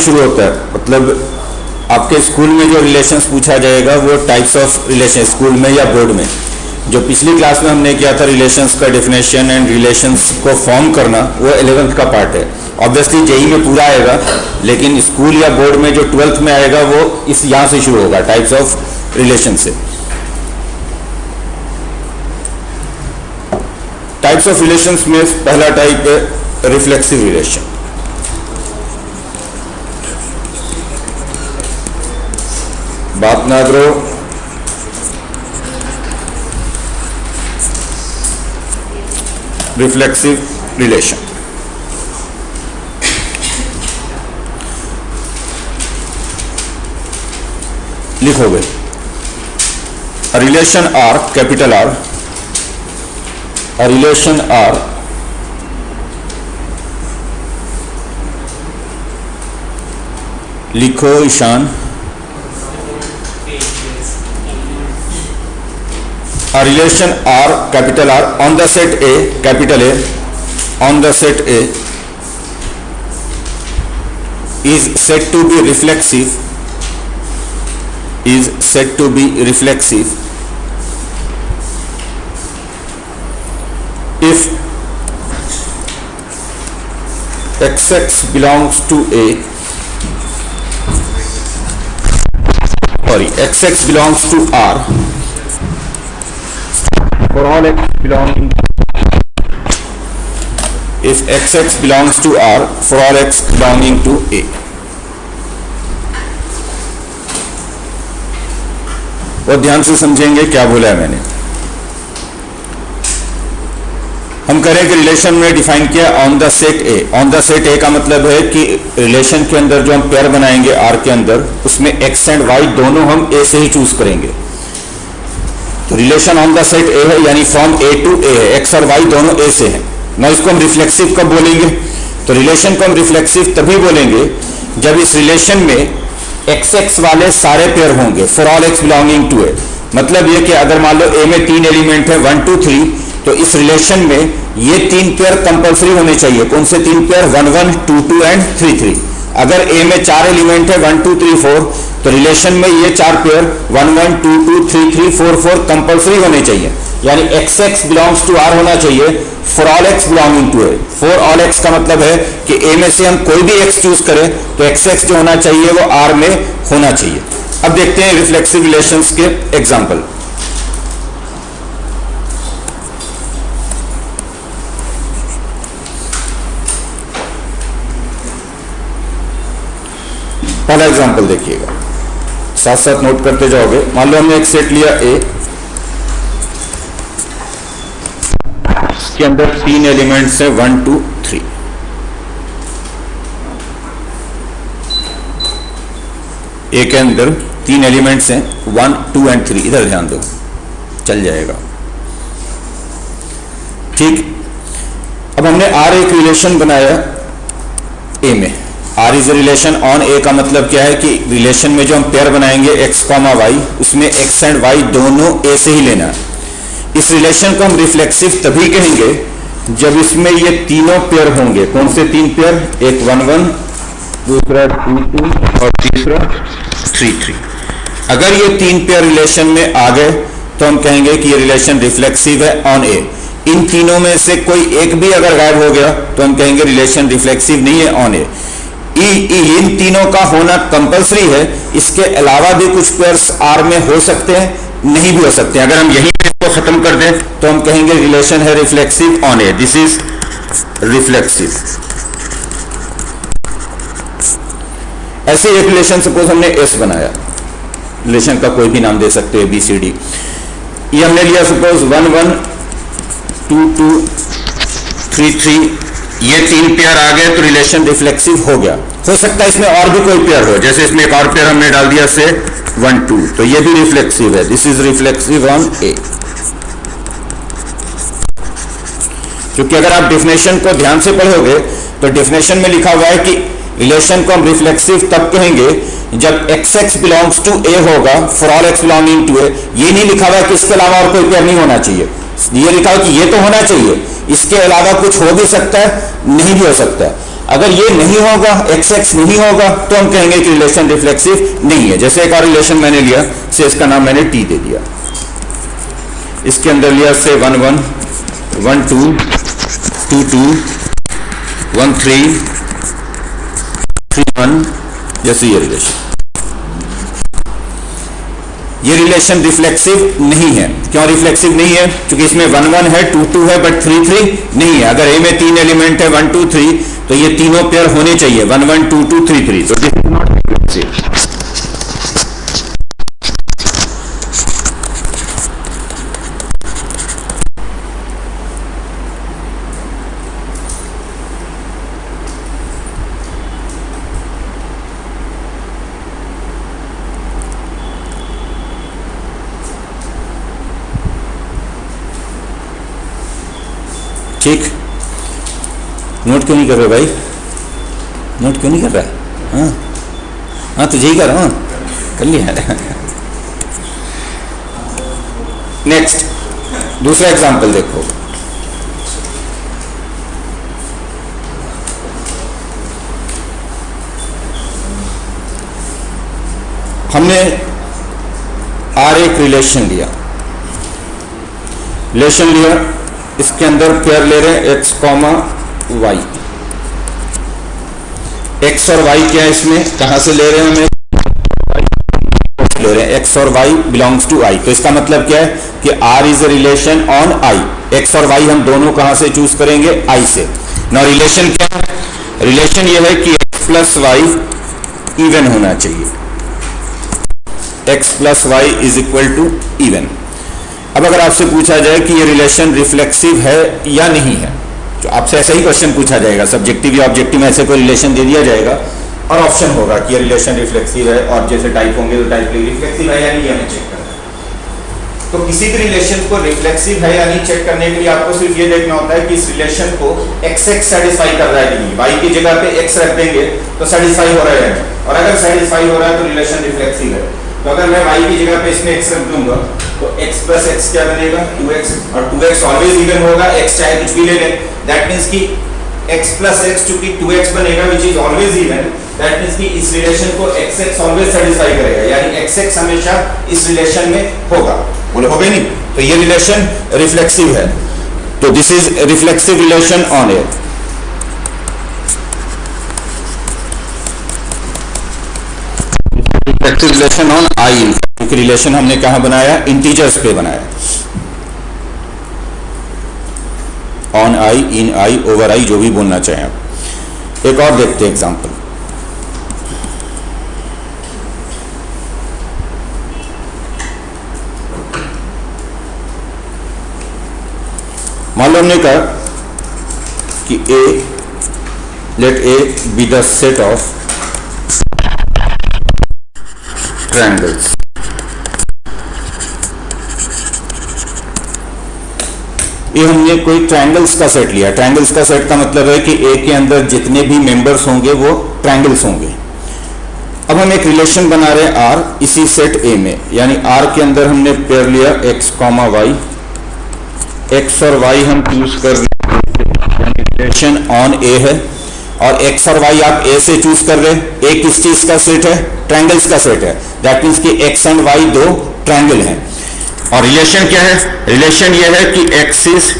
शुरू होता है, मतलब आपके स्कूल में जो रिलेशंस पूछा जाएगा वो टाइप्स ऑफ रिलेशन, स्कूल में या बोर्ड में। जो पिछली क्लास में हमने किया था रिलेशंस का डेफिनेशन एंड रिलेशंस को फॉर्म करना, वो 11th का पार्ट है। ऑब्वियसली जेई में पूरा आएगा, लेकिन स्कूल या बोर्ड में जो 12th में आएगा वो इस यहाँ से शुरू होगा, टाइप्स ऑफ रिलेशन से। टाइप्स ऑफ रिलेशंस में पहला टाइप है रिफ्लेक्सिव रिलेशन। बात ना करो, रिफ्लेक्सिव रिलेशन। लिखोगे relation R, capital R, relation R लिखो Ishan. A relation R, capital R, on the set A, capital A, on the set A is said to be reflexive, is said to be reflexive if XX belongs to A, sorry, XX belongs to R for all x belonging, if XX belongs to R for all x belonging to A। और ध्यान से समझेंगे क्या बोला है मैंने। हम करें कि रिलेशन में डिफाइन किया on the set A. On the set ए का मतलब है कि रिलेशन के अंदर जो हम पेयर बनाएंगे आर के अंदर, उसमें एक्स एंड वाई दोनों हम ए से ही चूज करेंगे। तो रिलेशन ऑन द सेट ए है, यानी फ्रॉम ए टू ए है, एक्स और वाई दोनों ए से हैं ना। इसको हम रिफ्लेक्सिव कब बोलेंगे? तो रिलेशन को हम रिफ्लेक्सिव तभी बोलेंगे जब इस रिलेशन में एक्स एक्स वाले सारे पेयर होंगे, for all X belonging to A. मतलब ये कि अगर मान लो ए में 3 एलिमेंट है 1 2 3, तो इस रिलेशन में ये 3 पेयर कंपल्सरी होने चाहिए। कौन से 3 पेयर? 1 1 2 2 एंड 3 3। अगर ए में 4 एलिमेंट है 1 2 3 4, तो रिलेशन में ये 4 पेयर 1 1 2 2 3 3 4 4 कंपल्सरी होने चाहिए। यानी X X belongs to R होना चाहिए for all X belonging to A. For all X का मतलब है कि ए में से हम कोई भी एक्स चूज करें तो एक्स एक्स जो होना चाहिए वो आर में होना चाहिए। अब देखते हैं रिफ्लेक्सिव रिलेशंस के एग्जांपल। पहला एग्जांपल देखिएगा, साथ साथ नोट करते जाओगे। मान लो हमने एक सेट लिया ए, इसके अंदर 3 एलिमेंट्स है 1 2 3। ए के अंदर 3 एलिमेंट्स हैं 1 2 एंड 3। इधर ध्यान दो, चल जाएगा। ठीक, अब हमने आर एक रिलेशन बनाया ए में। R is a relation on A का मतलब क्या है कि रिलेशन में जो हम पेयर बनाएंगे एक्स कॉमा वाई, उसमें एक्स एंड वाई दोनों ए से ही लेना है। इस रिलेशन को हम रिफ्लेक्सिव तभी कहेंगे जब इसमें ये तीनों पेयर होंगे। कौन से 3 पेयर? एक 1 1, दूसरा 2 2 और तीसरा 3 3। अगर ये 3 पेयर रिलेशन में आ गए तो हम कहेंगे कि ये रिलेशन रिफ्लेक्सिव है ऑन ए। इन तीनों में से कोई एक भी अगर गायब हो गया तो हम कहेंगे रिलेशन रिफ्लेक्सिव नहीं है ऑन ए। इन तीनों का होना कंपलसरी है। इसके अलावा भी कुछ पेयर्स आर में हो सकते हैं, नहीं भी हो सकते हैं। अगर हम यही को खत्म कर दें तो हम कहेंगे रिलेशन है reflexive on A. This is reflexive. ऐसे एक रिलेशन सपोज हमने एस बनाया, रिलेशन का कोई भी नाम दे सकते हैं BCD। ये हमने लिया सपोज 1 1 2 2 3 3। ये 3 पेयर आ गए तो रिलेशन रिफ्लेक्सिव हो गया। हो सकता है इसमें और भी कोई पेयर हो, जैसे इसमें एक और पेयर हमने डाल दिया से 1 2, तो ये भी रिफ्लेक्सिव है। दिस इज रिफ्लेक्सिव ऑन ए। क्योंकि अगर आप डेफिनेशन को ध्यान से पढ़ोगे तो डेफिनेशन में लिखा हुआ है कि रिलेशन को हम रिफ्लेक्सिव तब कहेंगे जब X X belongs to A होगा for all X belonging to A. ये नहीं लिखा हुआ है कि इसके अलावा और कोई पेयर नहीं होना चाहिए। ये लिखा है कि ये तो होना चाहिए, इसके अलावा कुछ हो भी सकता है, नहीं भी हो सकता है। अगर ये नहीं होगा, एक्स एक्स नहीं होगा, तो हम कहेंगे कि रिलेशन रिफ्लेक्सिव नहीं है। जैसे एक और रिलेशन मैंने लिया, से इसका नाम मैंने टी दे दिया, इसके अंदर लिया से 1 1 1 2 2 2 1 3 3 1, जैसे ये रिलेशन, ये रिलेशन रिफ्लेक्सिव नहीं है। क्यों रिफ्लेक्सिव नहीं है? क्योंकि इसमें 1 1 है, 2 2 है, बट 3 3 नहीं है। अगर ए में 3 एलिमेंट है 1 2 3, तो ये तीनों पेयर होने चाहिए 1 1 2 2 3 3, तो दिस इज नॉट रिफ्लेक्सिव। ठीक, नोट क्यों नहीं कर रहे भाई? नोट क्यों नहीं कर रहा? हाँ हाँ, तुझे ही कर रहा हूँ, कर लिया। नेक्स्ट, दूसरा एग्जांपल देखो। हमने आर एक रिलेशन लिया, इसके अंदर पेयर ले रहे हैं एक्स कॉमा वाई। एक्स और वाई क्या है इसमें, कहां से ले रहे हैं हमें, ले रहे हैं एक्स और वाई बिलोंग्स टू आई। तो इसका मतलब क्या है कि R is a relation on I. X और वाई हम दोनों कहां से चूज करेंगे, आई से। ना रिलेशन क्या है, रिलेशन ये है कि एक्स प्लस वाई इवन होना चाहिए, X plus Y is equal to even. अब अगर आपसे पूछा जाए कि ये रिलेशन रिफ्लेक्सिव है या नहीं है, तो आपसे ऐसा ही क्वेश्चन पूछा जाएगा, सब्जेक्टिव या ऑब्जेक्टिव में ऐसे कोई रिलेशन दे दिया जाएगा और ऑप्शन होगा कि ये रिलेशन रिफ्लेक्सिव है, और जैसे टाइप होंगे तो टाइप रिफ्लेक्सिव है या नहीं, हमें चेक करना है। तो किसी भी रिलेशन को रिफ्लेक्सिव है या नहीं चेक करने के लिए आपको सिर्फ ये देखना होता है कि इस रिलेशन को एक्स एक्स सेटिस्फाई कर रहा है कि नहीं। वाई की जगह पे एक्स रख देंगे तो सेटिस्फाई हो रहा है, और अगर सेटिस्फाई हो रहा है तो रिलेशन रिफ्लेक्सिव है। तो अगर मैं y की जगह पे इसमें x रख दूंगा तो x प्लस x क्या बनेगा, 2x, और 2x ऑलवेज इवन होगा, x चाहे कुछ भी ले ले। दैट मींस कि x प्लस x चूंकि 2x बनेगा which is always even, that means कि इस रिलेशन को x ऑलवेज सेटिस्फाई करेगा, यानी x हमेशा इस रिलेशन में होगा। बोले हो गई नहीं? तो ये रिलेशन रिफ्लेक्सिव है। तो this is reflexive relation on A. Reflexive relation on आई, क्योंकि रिलेशन हमने कहां बनाया, इंटीजर्स पे बनाया, on I, in I, over आई, जो भी बोलना चाहें आप। एक और देखते हैं एग्जांपल। मान लो हमने कहा कि A, let A be the set of triangles. ये हमने कोई ट्रायंगल्स का सेट लिया। ट्रायंगल्स का सेट का मतलब है कि ए के अंदर जितने भी मेंबर्स होंगे वो ट्रायंगल्स होंगे। अब हम एक रिलेशन बना रहे हैं आर इसी सेट ए में, यानी आर के अंदर हमने पेयर लिया एक्स कॉमा वाई, एक्स और वाई हम चूज कर रहे हैं, रिलेशन ऑन ए है, और एक्स और वाई आप ए से चूज कर रहे हैं। ए किस चीज का सेट है, ट्रायंगल्स का सेट है। दैट मीन्स कि एक्स एंड वाई दो ट्रायंगल हैं। और रिलेशन क्या है, रिलेशन ये है कि X is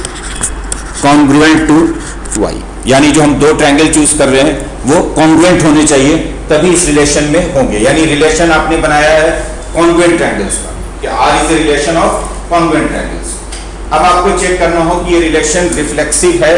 congruent to Y, यानी जो हम दो ट्रायंगल चूज कर रहे हैं वो कॉन्ग्रुएंट होने चाहिए, तभी इस रिलेशन में होंगे। यानी रिलेशन आपने बनाया है कॉन्ग्रुएंट ट्रायंगल्स का, कि R is the relation of congruent triangles. अब आपको चेक करना हो कि ये रिलेशन रिफ्लेक्सिव है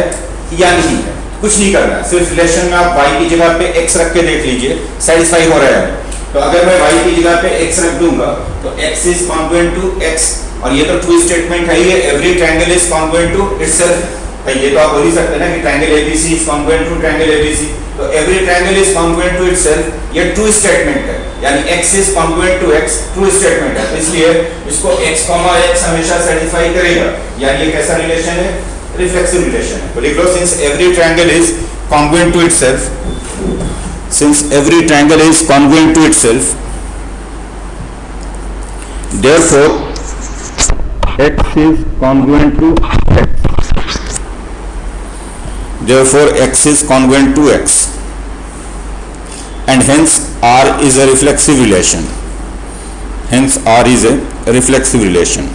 या नहीं है। कुछ नहीं करना है, सिर्फ रिलेशन में आप y की जगह पे x रख के देख लीजिए सेटिस्फाई हो रहा है। तो अगर मैं y की जगह पे x रख दूंगा तो x is congruent to x, और ये तो ट्रू स्टेटमेंट है, ये every triangle is congruent to itself. ये तो आप बोल ही सकते हैं ना कि triangle ABC is congruent to triangle ABC, तो every triangle is congruent to itself, ये ट्रू स्टेटमेंट है, यानी x is congruent to x true statement है। तो इसलिए इसको x, x हमेशा सेटिस्फाई करेगा, यानी ये कैसा रिलेशन है, रिफ्लेक्सिव रिलेशन है। तो लिख लो, since every triangle is congruent to itself, since every triangle is congruent to itself, therefore x is congruent to x, therefore x is congruent to x, and hence R is a reflexive relation. Hence R is a reflexive relation.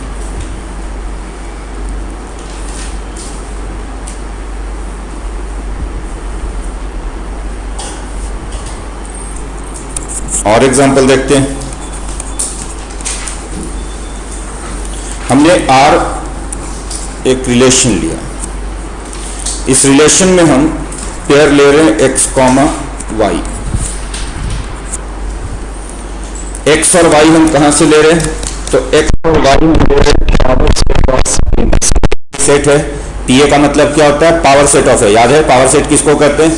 और example देखते हैं। हमने R एक relation लिया, इस relation में हम pair ले रहे हैं x, y। x और y हम कहां से ले रहे हैं? तो x और y हम ले रहे हैं पावर सेट ऑफ सेट है। पीए का मतलब क्या होता है? पावर सेट ऑफ ए। याद है पावर सेट किसको कहते हैं?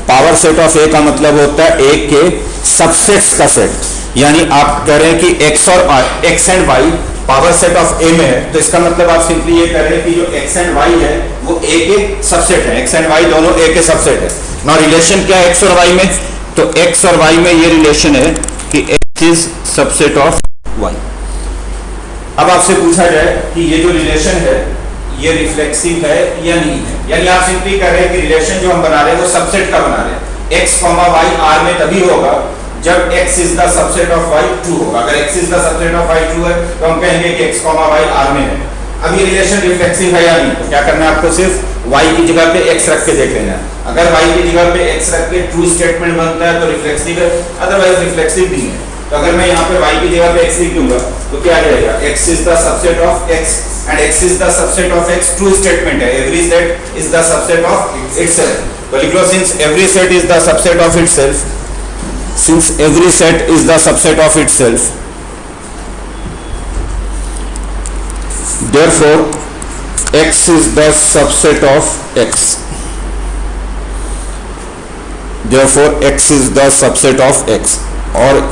पावर सेट ऑफ ए का मतलब होता है ए के सबसेट्स का सेट। यानी आप कह रहे हैं कि x and y power set of A में है, तो इसका मतलब आप सिंपली ये कह रहे हैं कि जो x एंड y है वो a के सबसेट है। x एंड y दोनों a के सबसेट है। ना रिलेशन क्या है x और y में? तो x और y में ये रिलेशन है कि x is subset of y। अब आपसे पूछा जाए कि ये जो रिलेशन है ये रिफ्लेक्सिव है या नहीं है, यानी आप सिंपली कह रहे हैं कि रिलेशन जो हम बना रहे हैं वो सबसेट का बना रहे हैं। x, y R में तभी होगा जब x is the subset of y true होगा। अगर x is the subset of y true है तो हम कहेंगे कि x, y R में है। अब ये रिलेशन रिफ्लेक्सिव है या नहीं, तो क्या करना है आपको? सिर्फ y की जगह पे x रख के देख लेना है। अगर y की जगह पे x रख के ट्रू स्टेटमेंट बनता है तो रिफ्लेक्सिव है, अदरवाइज रिफ्लेक्सिव नहीं है। तो अगर मैं यहाँ पे y की जगह पे x लिख दूंगा तो क्या आ जाएगा? x is the subset of x and x is the subset of x, true statement है। every set is the subset of itself। तो लिख लो since every set is the subset of itself, since every set is the subset of itself, therefore x is the subset of x, therefore x is the subset of x। और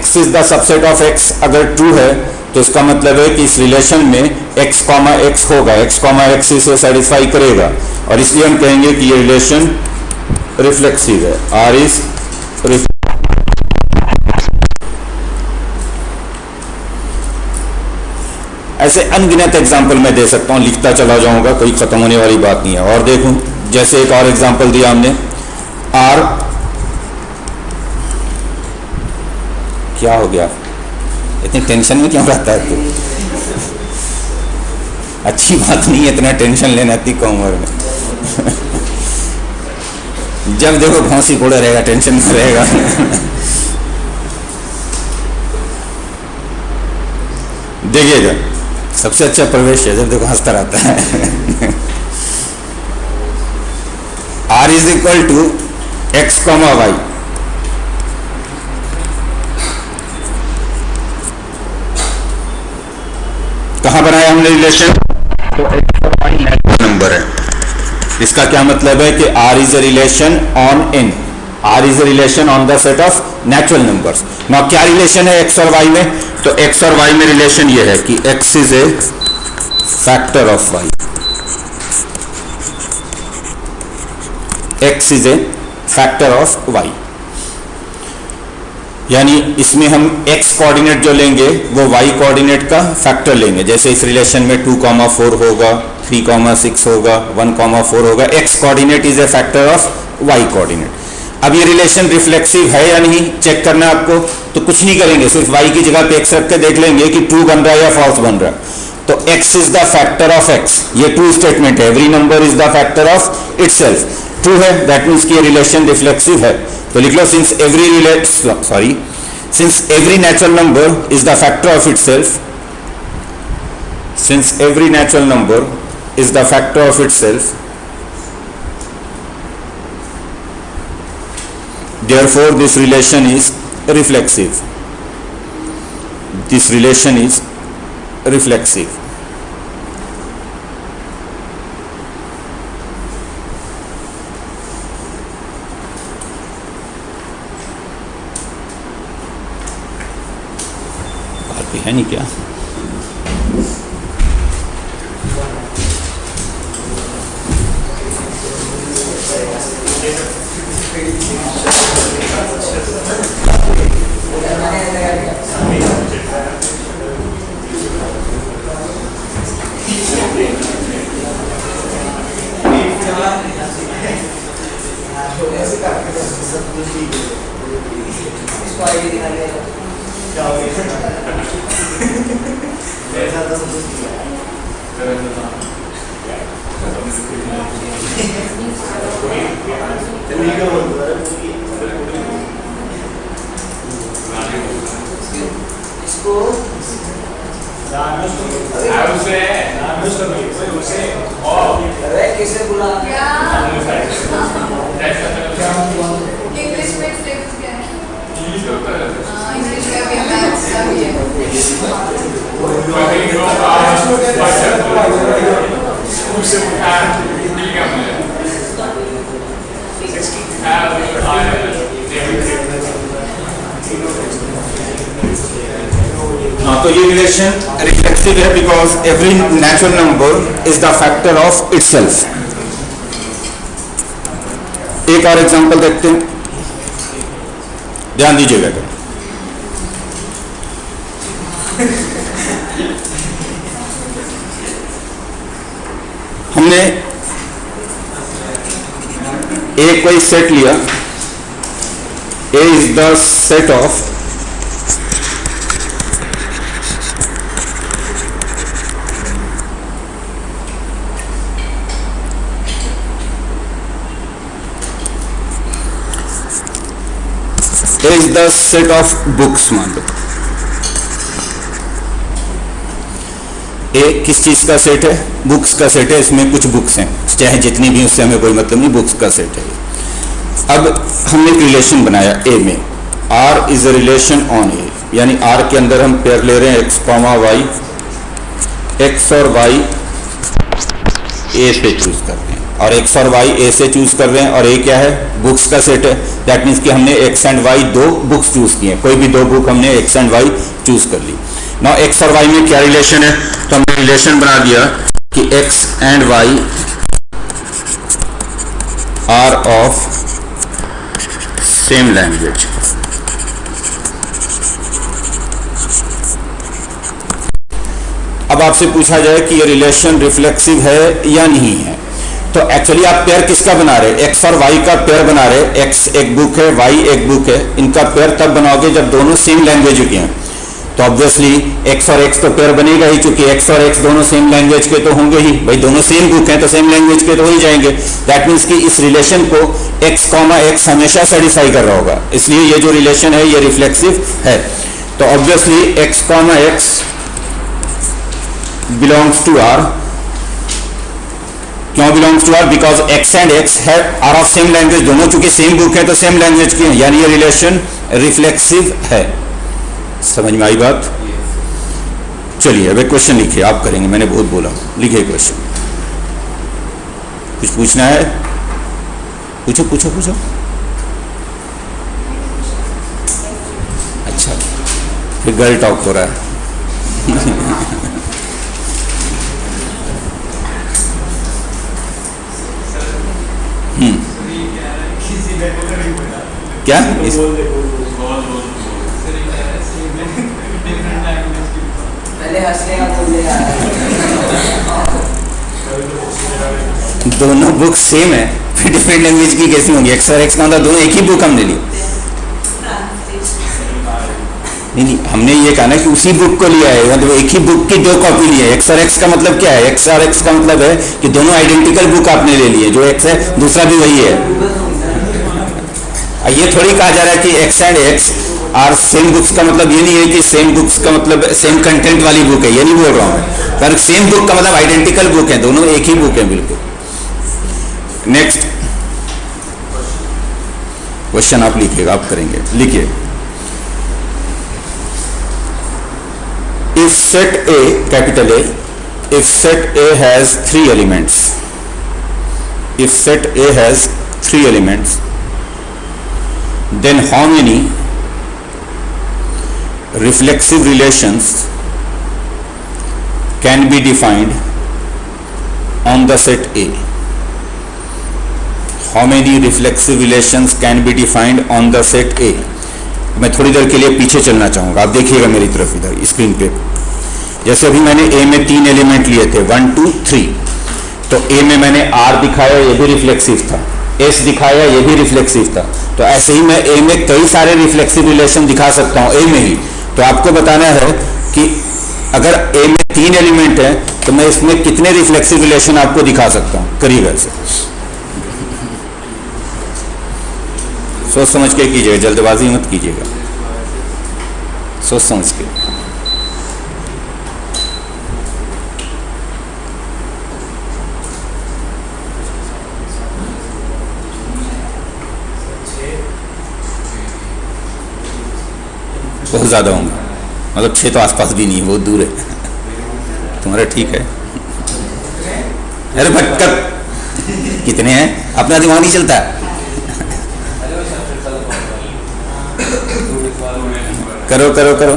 x is the subset of x अगर true है तो इसका मतलब है कि इस relation में x, x होगा, x, x इसे सेटिस्फाई करेगा, और इसलिए हम कहेंगे कि ये रिलेशन रिफ्लेक्सिव है। R इज ऐसे अनगिनत एग्जाम्पल मैं दे सकता हूं, लिखता चला जाऊंगा, कोई खत्म होने वाली बात नहीं है। और देखूं, जैसे एक और एग्जाम्पल दिया हमने, R क्या हो गया? इतनी टेंशन में क्यों रहता है तू? अच्छी बात नहीं है इतना टेंशन लेना इतनी कम उम्र में। जब देखो घोंसी कोड़े रहेगा, टेंशन में रहेगा। देखिएगा सबसे अच्छा प्रवेश है जब देखो हंसता रहता है। R is equal to x, y। कहां बनाया हमने रिलेशन? तो x और y नेचुरल नंबर है। इसका क्या मतलब है कि R is a relation on n, R is a relation on the set of natural numbers. ना क्या रिलेशन है x और y में? तो x और y में रिलेशन ये है कि x is a factor of y, x is a factor of y। यानी इसमें हम x कोऑर्डिनेट जो लेंगे वो y कोऑर्डिनेट का फैक्टर लेंगे। जैसे इस रिलेशन में 2,4 होगा, 3,6 होगा, 1,4 होगा। x coordinate is a factor of y coordinate. अब ये रिलेशन रिफ्लेक्सिव है या नहीं चेक करना है आपको, तो कुछ नहीं करेंगे, सिर्फ y की जगह पे x रख के देख लेंगे कि ट्रू बन रहा है या फॉल्स बन रहा है। तो x is the factor of x, ये ट्रू स्टेटमेंट है। Every number is the factor of itself, true है, दैट मीन्स कि ये रिलेशन रिफ्लेक्सिव है। तो लिख लो since every natural number is the factor of itself, since every natural number is the factor of itself, therefore this relation is reflexive, this relation is reflexive। बात भी है नहीं क्या? किसे बुला इंग्लिश में सिलेबस क्या है? इंग्लिश का भी मैथ्स का भी तो ये रिलेशन रिफ्लेक्सिव है because every natural number is the factor of itself. एक और एग्जांपल देखते हैं, ध्यान दीजिएगा। हमने एक कोई सेट लिया, A is the set of is the set of books। मान लो ए किस चीज का सेट है? बुक्स का सेट है। इसमें कुछ बुक्स हैं, चाहे जितनी भी, उससे हमें कोई मतलब नहीं, बुक्स का सेट है। अब हमने एक रिलेशन बनाया ए में, R is a relation on A, यानी आर के अंदर हम पेयर ले रहे हैं एक्स कॉमा वाई, एक्स और वाई ए से चूज करते हैं, और एक्स और वाई ए से चूज कर रहे हैं, और ए क्या है? बुक्स का सेट है। दैट मीन्स कि हमने एक्स एंड वाई दो बुक्स चूज किए, कोई भी दो बुक हमने एक्स एंड वाई चूज कर ली। नाउ एक्स और वाई में क्या रिलेशन है? तो हमने रिलेशन बना दिया कि X and Y are of same language. अब आपसे पूछा जाए कि ये रिलेशन रिफ्लेक्सिव है या नहीं है, तो एक्चुअली आप पेयर किसका बना रहे? एक्स और वाई का पेयर बना रहे। एक्स एक बुक है, वाई एक बुक है। इनका पेयर तब बनाओगे जब दोनों सेम लैंग्वेज के हैं। तो ऑब्वियसली एक्स और एक्स तो पेयर बनेगा ही, क्योंकि एक्स और एक्स दोनों सेम लैंग्वेज के तो होंगे ही। भाई दोनों सेम बुक हैं तो सेम लैंग्वेज के तो हो ही जाएंगे। दैट मीन्स कि इस रिलेशन को एक्स कॉमा एक्स हमेशा सेटिस्फाई कर रहा होगा, इसलिए ये जो रिलेशन है ये रिफ्लेक्सिव है। तो obviously X comma x belongs to R. क्यों belongs to R? Because X and X है आर ऑफ सेम लैंग्वेज, दोनों चूंकि सेम बुक है तो सेम लैंग्वेज की है, यानी ये रिलेशन रिफ्लेक्सिव है। समझ में आई बात? चलिए अब एक क्वेश्चन लिखिए, आप करेंगे, मैंने बहुत बोला। लिखिए क्वेश्चन। कुछ पूछना है? पूछो पूछो पूछो। अच्छा, फिर गर्ल टॉक हो रहा है। क्या दोनों बुक सेम है, फिर डिफरेंट लैंग्वेज की कैसी होंगी? एक्स और एक्स का मतलब दोनों एक ही बुक हमने ली। नहीं, हमने ये कहा ना कि उसी बुक को लिया है, मतलब एक ही बुक की दो कॉपी ली है। एक्स और एक्स का मतलब क्या है? एक्स और एक्स का मतलब है कि दोनों आइडेंटिकल बुक आपने ले लिए, जो एक्स है दूसरा भी वही है। ये थोड़ी कहा जा रहा है कि X and X are same books, का मतलब ये नहीं है कि सेम बुक्स का मतलब सेम कंटेंट वाली बुक है, ये नहीं बोल रहा हूँ। पर सेम बुक का मतलब आइडेंटिकल बुक है, दोनों एक ही बुक है बिल्कुल। नेक्स्ट क्वेश्चन आप लिखिएगा, आप करेंगे। लिखिए, if set A, capital A, if set A has three elements, if set A has three elements, then how many reflexive relations can be defined on the set A? How many reflexive relations can be defined on the set A? मैं थोड़ी देर के लिए पीछे चलना चाहूँगा, आप देखिएगा मेरी तरफ इधर स्क्रीन पे। जैसे अभी मैंने ए में 3 एलिमेंट लिए थे, 1 2 3, तो ए में मैंने आर दिखाया, ये भी रिफ्लेक्सिव था। एस दिखाया, ये भी रिफ्लेक्सिव था। तो ऐसे ही मैं ए में कई सारे रिफ्लेक्सिव रिलेशन दिखा सकता हूँ ए में ही। तो आपको बताना है कि अगर ए में 3 एलिमेंट है तो मैं इसमें कितने रिफ्लेक्सिव रिलेशन आपको दिखा सकता हूँ, करीब ऐसे। सोच समझ के कीजिएगा, जल्दबाजी मत कीजिएगा, सोच समझ के। बहुत ज़्यादा होंगे, मतलब 6 तो आसपास भी नहीं, बहुत दूर है। तुम्हारा ठीक है। अरे भटकर कितने हैं, अपना दिमाग नहीं चलता। करो करो करो।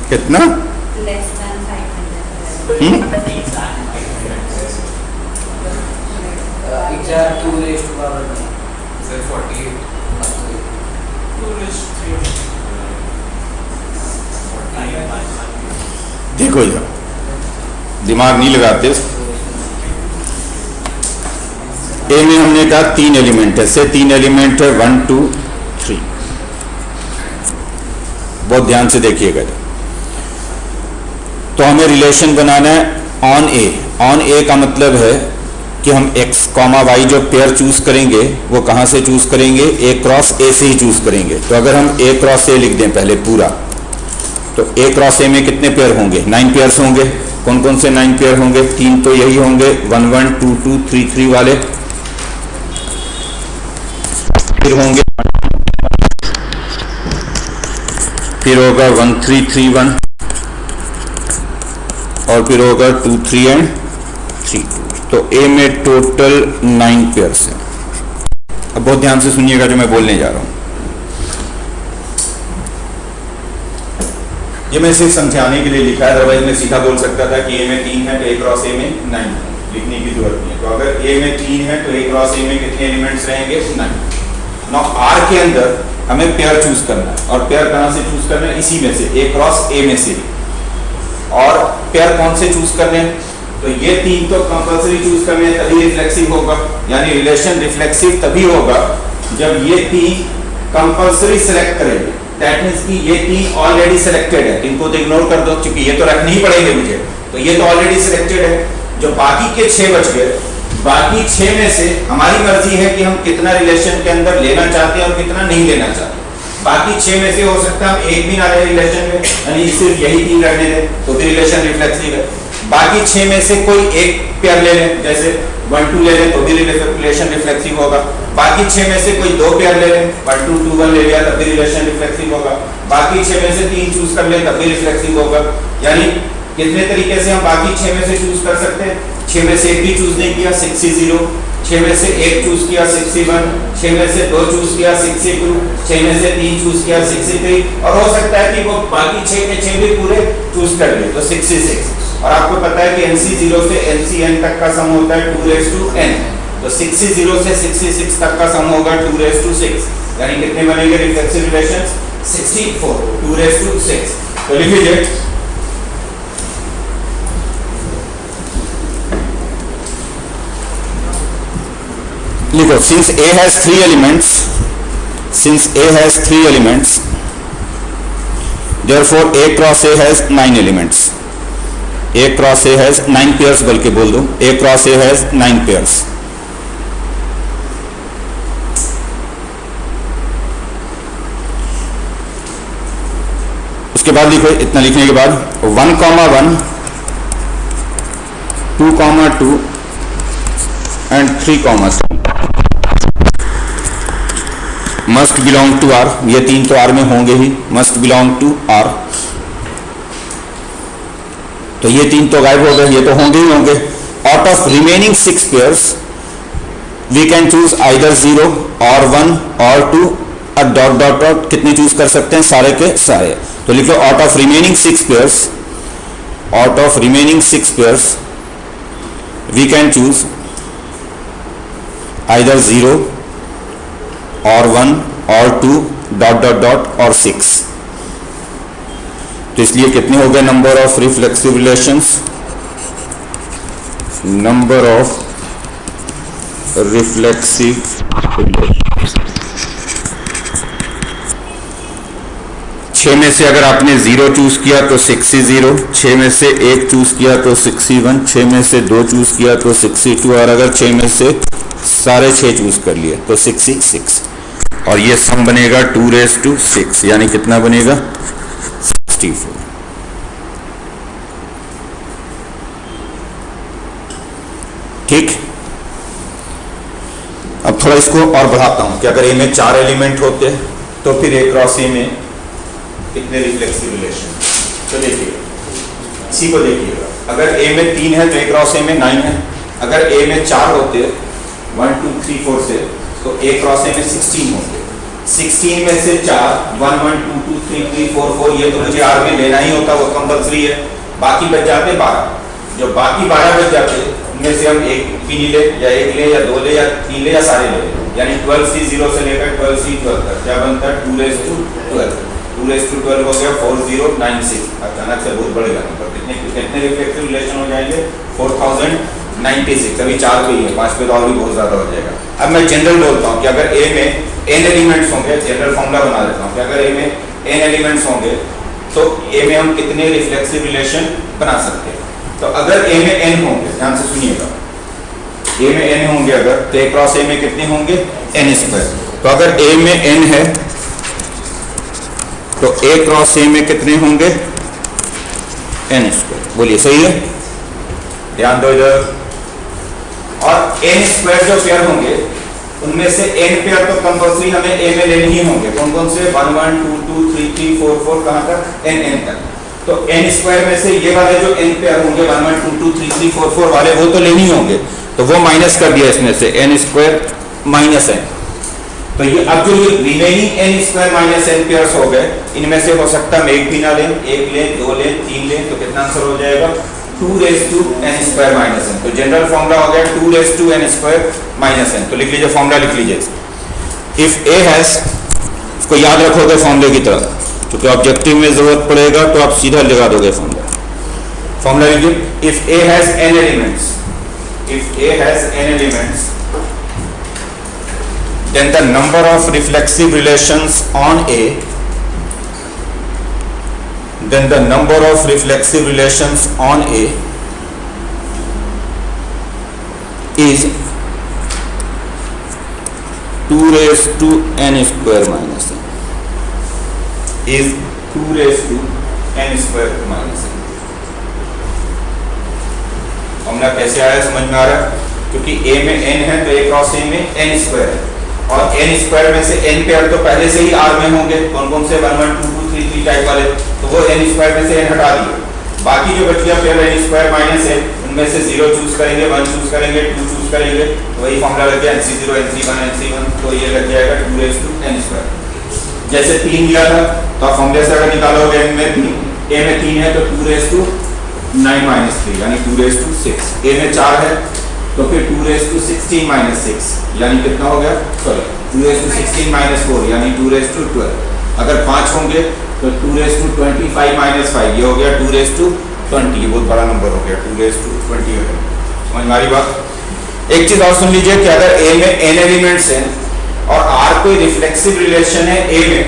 कितना? देखो यार, दिमाग नहीं लगाते। ए में हमने कहा 3 एलिमेंट है, से 3 एलिमेंट है 1 2 3। बहुत ध्यान से देखिएगा। तो हमें रिलेशन बनाना है ऑन ए। ऑन ए का मतलब है कि हम x कॉमा वाई जो पेयर चूज करेंगे वो कहाँ से चूज करेंगे, ए क्रॉस ए से ही चूज करेंगे। तो अगर हम ए क्रॉस ए लिख दें पहले पूरा, तो ए क्रॉस ए में कितने पेयर होंगे, 9 पेयर्स होंगे। कौन कौन से 9 पेयर होंगे, 3 तो यही होंगे 1 1 2 2 3 3 वाले। फिर होंगे, फिर होगा 1 3 3 1, और फिर होगा 2 3 एंड 3 2। तो ए में टोटल 9 पेयर्स हैं। अब बहुत ध्यान से सुनिएगा जो मैं बोलने जा रहा हूं। ये मैं सिर्फ समझाने के लिए लिखा है, अदरवाइज मैं सीधा बोल सकता था कि ए में 3 है तो ए क्रॉस ए में 9 है, लिखने की जरूरत नहीं है। तो अगर ए में 3 है तो ए क्रॉस ए में कितने एलिमेंट्स रहेंगे, 9। नाउ आर के अंदर हमें पेयर चूज करना है, और पेयर कहां से चूज करना है, इसी में से, ए क्रॉस ए में से। और पेयर कौन से चूज करने हैं, तो ये 3 तो कंपल्सरी चूज करने हैं, तभी रिफ्लेक्सिव होगा। यानी रिलेशन रिफ्लेक्सिव तभी होगा जब ये 3 कंपल्सरी सेलेक्ट करेंगे। दैट मींस कि ये 3 ऑलरेडी सिलेक्टेड है, इनको तो इग्नोर कर दो क्योंकि ये तो रखने ही पड़ेंगे मुझे, तो ये तो ऑलरेडी सिलेक्टेड है। जो बाकी के 6 बच गए, बाकी 6 में से हमारी मर्जी है कि हम कितना रिलेशन के अंदर लेना चाहते हैं और कितना नहीं लेना चाहते। बाकी 6 में से हो सकता है हम एक भी ना रहे रिलेशन में, यानी सिर्फ यही 3 रहने दें, तो भी रिलेशन रिफ्लेक्सिव है। बाकी 6 में से कोई एक पेयर ले लें, जैसे 1 2 ले लें, तो भी रिलेशन रिफ्लेक्सिव होगा। बाकी 6 में से कोई 2 पेयर ले लें, 1 2 2 1 ले लिया, तब भी रिलेशन रिफ्लेक्सिव होगा। बाकी 6 में से 3 चूज कर ले, तब भी रिफ्लेक्सिव होगा। यानी कितने तरीके से हम बाकी 6 में से चूज कर सकते हैं। 6 में से एक भी चूज नहीं किया, 6 C 0। 6 में से एक चूज किया, 6 C 1। 6 में से 2 चूज किया, 6 C 2। 6 में से 3 चूज किया, 6 C 3। और हो सकता है कि वो बाकी 6 के 6 भी पूरे चूज कर ले, तो 6 C 6। और आपको पता है कि NC 0 से NC n तक का सम होता है 2 raised to n। तो 6 C 0 से 6 C 6 तक का सम होगा 2 raised to 6। यानी कितने बनेंगे रिफ्लेक्सिव रिलेशंस, 64, 2 raised to 6। तो लिख लीजिए, लिखो, since A has three elements, therefore A cross A has 9 elements. A cross A has 9 pairs, बल्कि बोल दो A cross A has 9 pairs. उसके बाद लिखो, इतना लिखने के बाद 1,1, 2,2 and 3,3 must belong to R. ये तीन तो R में होंगे ही, must belong to R. तो ये तीन तो गायब हो गए, ये तो होंगे ही होंगे. Out of remaining 6 pairs we can choose either 0 or 1 or 2 और डॉट डॉट डॉट कितने चूज कर सकते हैं, सारे के सारे. तो लिखो out of remaining 6 pairs we can choose either 0 or 1 or 2 dot dot dot और 6. तो इसलिए कितने हो गए number of reflexive relations, number of reflexive relations. 6 में से अगर आपने 0 चूज किया तो 6 ही 0, 6 में से 1 चूज किया तो 6 ही 1, 6 में से 2 चूज किया तो 6 ही 2 और अगर 6 में से सारे 6 चूज कर लिए तो 6 ही 6. और ये सम बनेगा 2⁶, यानी कितना बनेगा 64. ठीक. अब थोड़ा इसको और बढ़ाता हूं कि अगर ए में 4 एलिमेंट होते तो फिर ए क्रॉस ए में कितने रिफ्लेक्सिव रिलेशन. तो देखिए, इसी को देखिएगा, अगर ए में 3 है तो ए क्रॉस ए में 9 है. अगर ए में 4 होते 1 2 3 4 से तो ए क्रॉस ए में 16 होंगे. 16 में से 4 1 1 2 2 3 3 4 4 ये तो मुझे आर में लेना ही होता, वो कंपल्सरी है. बाकी बच जाते 12. जो बाकी 12 बच जाते उनमें से हम एक भी ले या एक ले या 2 ले या 3 ले या सारे ले, यानी 12C 0 से लेकर 12C 12 तक क्या बनता है 2⁻²². 2⁻²² हो गया 4096. अचानक से बहुत बढ़ेगा नंबर. कितने रिफ्लेक्सिव रिलेशन हो जाएंगे 4096. अभी 4 पे ही है, 5 पे तो और भी बहुत ज्यादा हो जाएगा. अब मैं जनरल बोलता हूँ कि अगर ए में n एलिमेंट्स होंगे, जनरल फॉर्मूला बना देता हूँ कि अगर ए में n एलिमेंट्स होंगे तो ए में हम कितने रिफ्लेक्सिव रिलेशन बना सकते हैं. तो अगर ए में n होंगे, ध्यान से सुनिएगा, ए में n होंगे अगर, तो ए क्रॉस ए में कितने होंगे n². तो अगर ए में n है तो ए क्रॉस ए में कितने होंगे n². बोलिए सही है, ध्यान दो इधर. और n² जो पेयर होंगे उनमें से n पेयर तो कंपल्सरी हमें a में लेने ही होंगे. कौन कौन से 1 1 2 2 3 3 4 4 कहां तक n तक. तो n² में से ये वाले जो n पेयर होंगे 1 1 2 2 3 3 4 4 वाले वो तो लेने ही होंगे. तो वो माइनस कर दिया इसमें से n² माइनस n. तो ये अब जो ये remaining n² minus n pairs हो गए, इनमें से हो सकता है एक भी ना लें, एक लें, 2 लें, 3 लें. तो कितना आंसर हो जाएगा 2⁻n² माइनस n. तो जनरल फॉर्मूला हो गया 2⁻n² माइनस n. तो लिख लीजिए, फॉर्मूला लिख लीजिए. इफ ए हैज, इसको याद रखोगे फॉर्मूले की तरह, क्योंकि ऑब्जेक्टिव में जरूरत पड़ेगा तो आप सीधा लगा दोगे फॉर्मूला. फॉर्मूला लिखिए, if A has n elements, if A has n elements then the number of reflexive relations on A, then the number of reflexive relations on A is 2⁻n² minus n, is 2⁻n² minus n. Formula कैसे आया समझ में आ रहा है? क्योंकि A में n है तो A क्रॉस A में n² है, और n² में से n पेयर तो पहले से ही R में होंगे. कौन कौन से 1 1 2 2 3 3 टाइप वाले, तो वो n² में से n हटा दिए. बाकी जो बच गया पेयर n² माइनस n, उनमें से 0 चूज करेंगे, 1 चूज करेंगे, 2 चूज करेंगे. तो वही फॉर्मूला लग गया NC0 NC1 NC1. तो ये लग जाएगा 2⁻n². जैसे 3 दिया था तो आप फॉर्मूले से अगर निकालोगे n में 3, a में 3 है तो 2⁻9 माइनस 3 यानी 2⁻6. a में 4 है तो फिर 2⁻16 माइनस 6 यानी कितना हो गया, सॉरी 2⁻16 माइनस 4 यानी 2⁻12. अगर 5 होंगे तो 2⁻25 माइनस 5 ये हो गया 2⁻20. ये बहुत बड़ा नंबर हो गया 2⁻20. समझ में आ रही बात? एक चीज और सुन लीजिए कि अगर ए में n एलिमेंट्स हैं और r कोई रिफ्लेक्सिव रिलेशन है a में,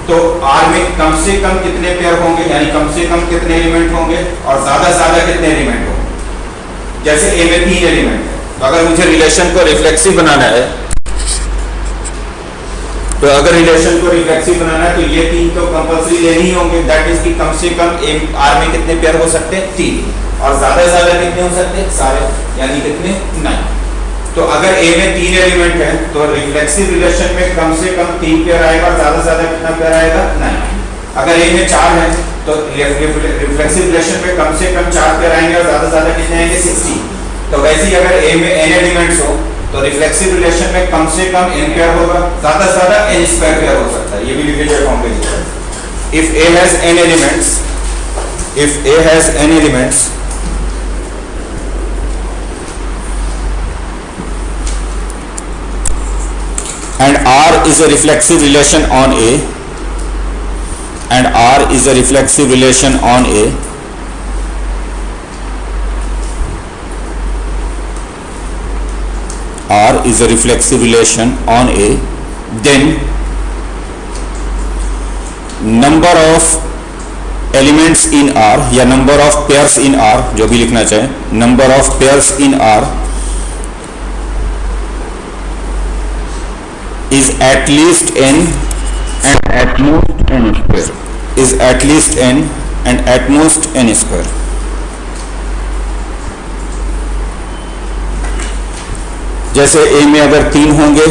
तो r में कम से कम कितने पेयर होंगे, यानी कम से कम कितने एलिमेंट होंगे और ज्यादा से ज्यादा कितने एलिमेंट होंगे। जैसे a में 3 एलिमेंट है, तो अगर मुझे रिलेशन को रिफ्लेक्सिव बनाना है, तो अगर रिलेशन को रिफ्लेक्सिव बनाना है तो ये 3 तो कंपल्सरी लेने ही होंगे। दैट इज कि कम से कम r में कितने पेयर हो सकते हैं, 3, और ज्यादा से ज्यादा कितने हो सकते हैं, सारे, यानी कितने, 9। तो अगर a में 3 एलिमेंट है तो रिफ्लेक्सिव रिलेशन में कम से कम 3 पेयर आएगा, ज्यादा से ज्यादा कितना पेयर आएगा, 9। अगर a में 4 है तो रिफ्लेक्सिव रिलेशन में कम से कम 4 पेयर आएंगे और ज्यादा से ज्यादा कितने आएंगे, 16। तो वैसे ही अगर a में n एलिमेंट्स हो तो रिफ्लेक्सिव रिलेशन में कम से कम n पेयर होगा, ज्यादा से ज्यादा n स्क्वायर पेयर हो सकता है। ये भी लिख लीजिए फॉर्म पे। If a has n elements, if a has n elements, and R is a reflexive relation on A, and R is a reflexive relation on A, R is a reflexive relation on A, then number of elements in R या number of pairs in R, जो भी लिखना चाहे, number of pairs in R is at least n and at most n square, is at least n and at most n square। जैसे a में अगर 3 होंगे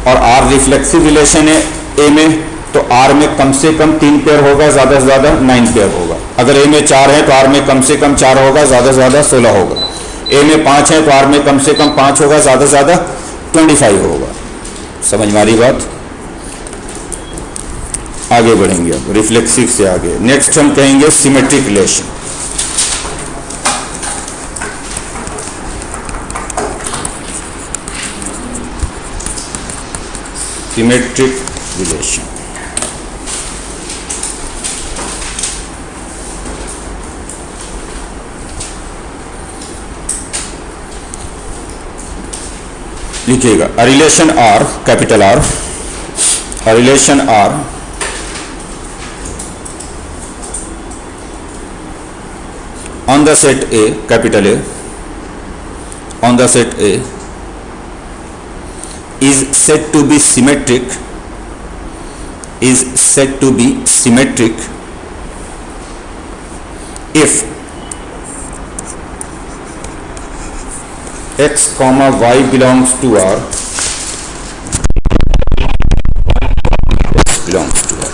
और R रिफ्लेक्सिव रिलेशन है a में, तो R में कम से कम 3 पेयर होगा, ज़्यादा से ज़्यादा 9 पेयर होगा। अगर a में 4 है तो R में कम से कम 4 होगा, ज़्यादा से ज़्यादा 16 होगा। a में 5 है तो R में कम से कम 5 होगा, ज़्यादा से ज़्यादा 25 होगा। समझ में आ रही बात? आगे बढ़ेंगे अब रिफ्लेक्सिव से आगे। नेक्स्ट हम कहेंगे सिमेट्रिक रिलेशन। सिमेट्रिक रिलेशन, लिखिएगा a relation R, capital R, a relation R on the set A, capital A, on the set A is said to be symmetric, is said to be symmetric if x comma y belongs to R, x belongs to R,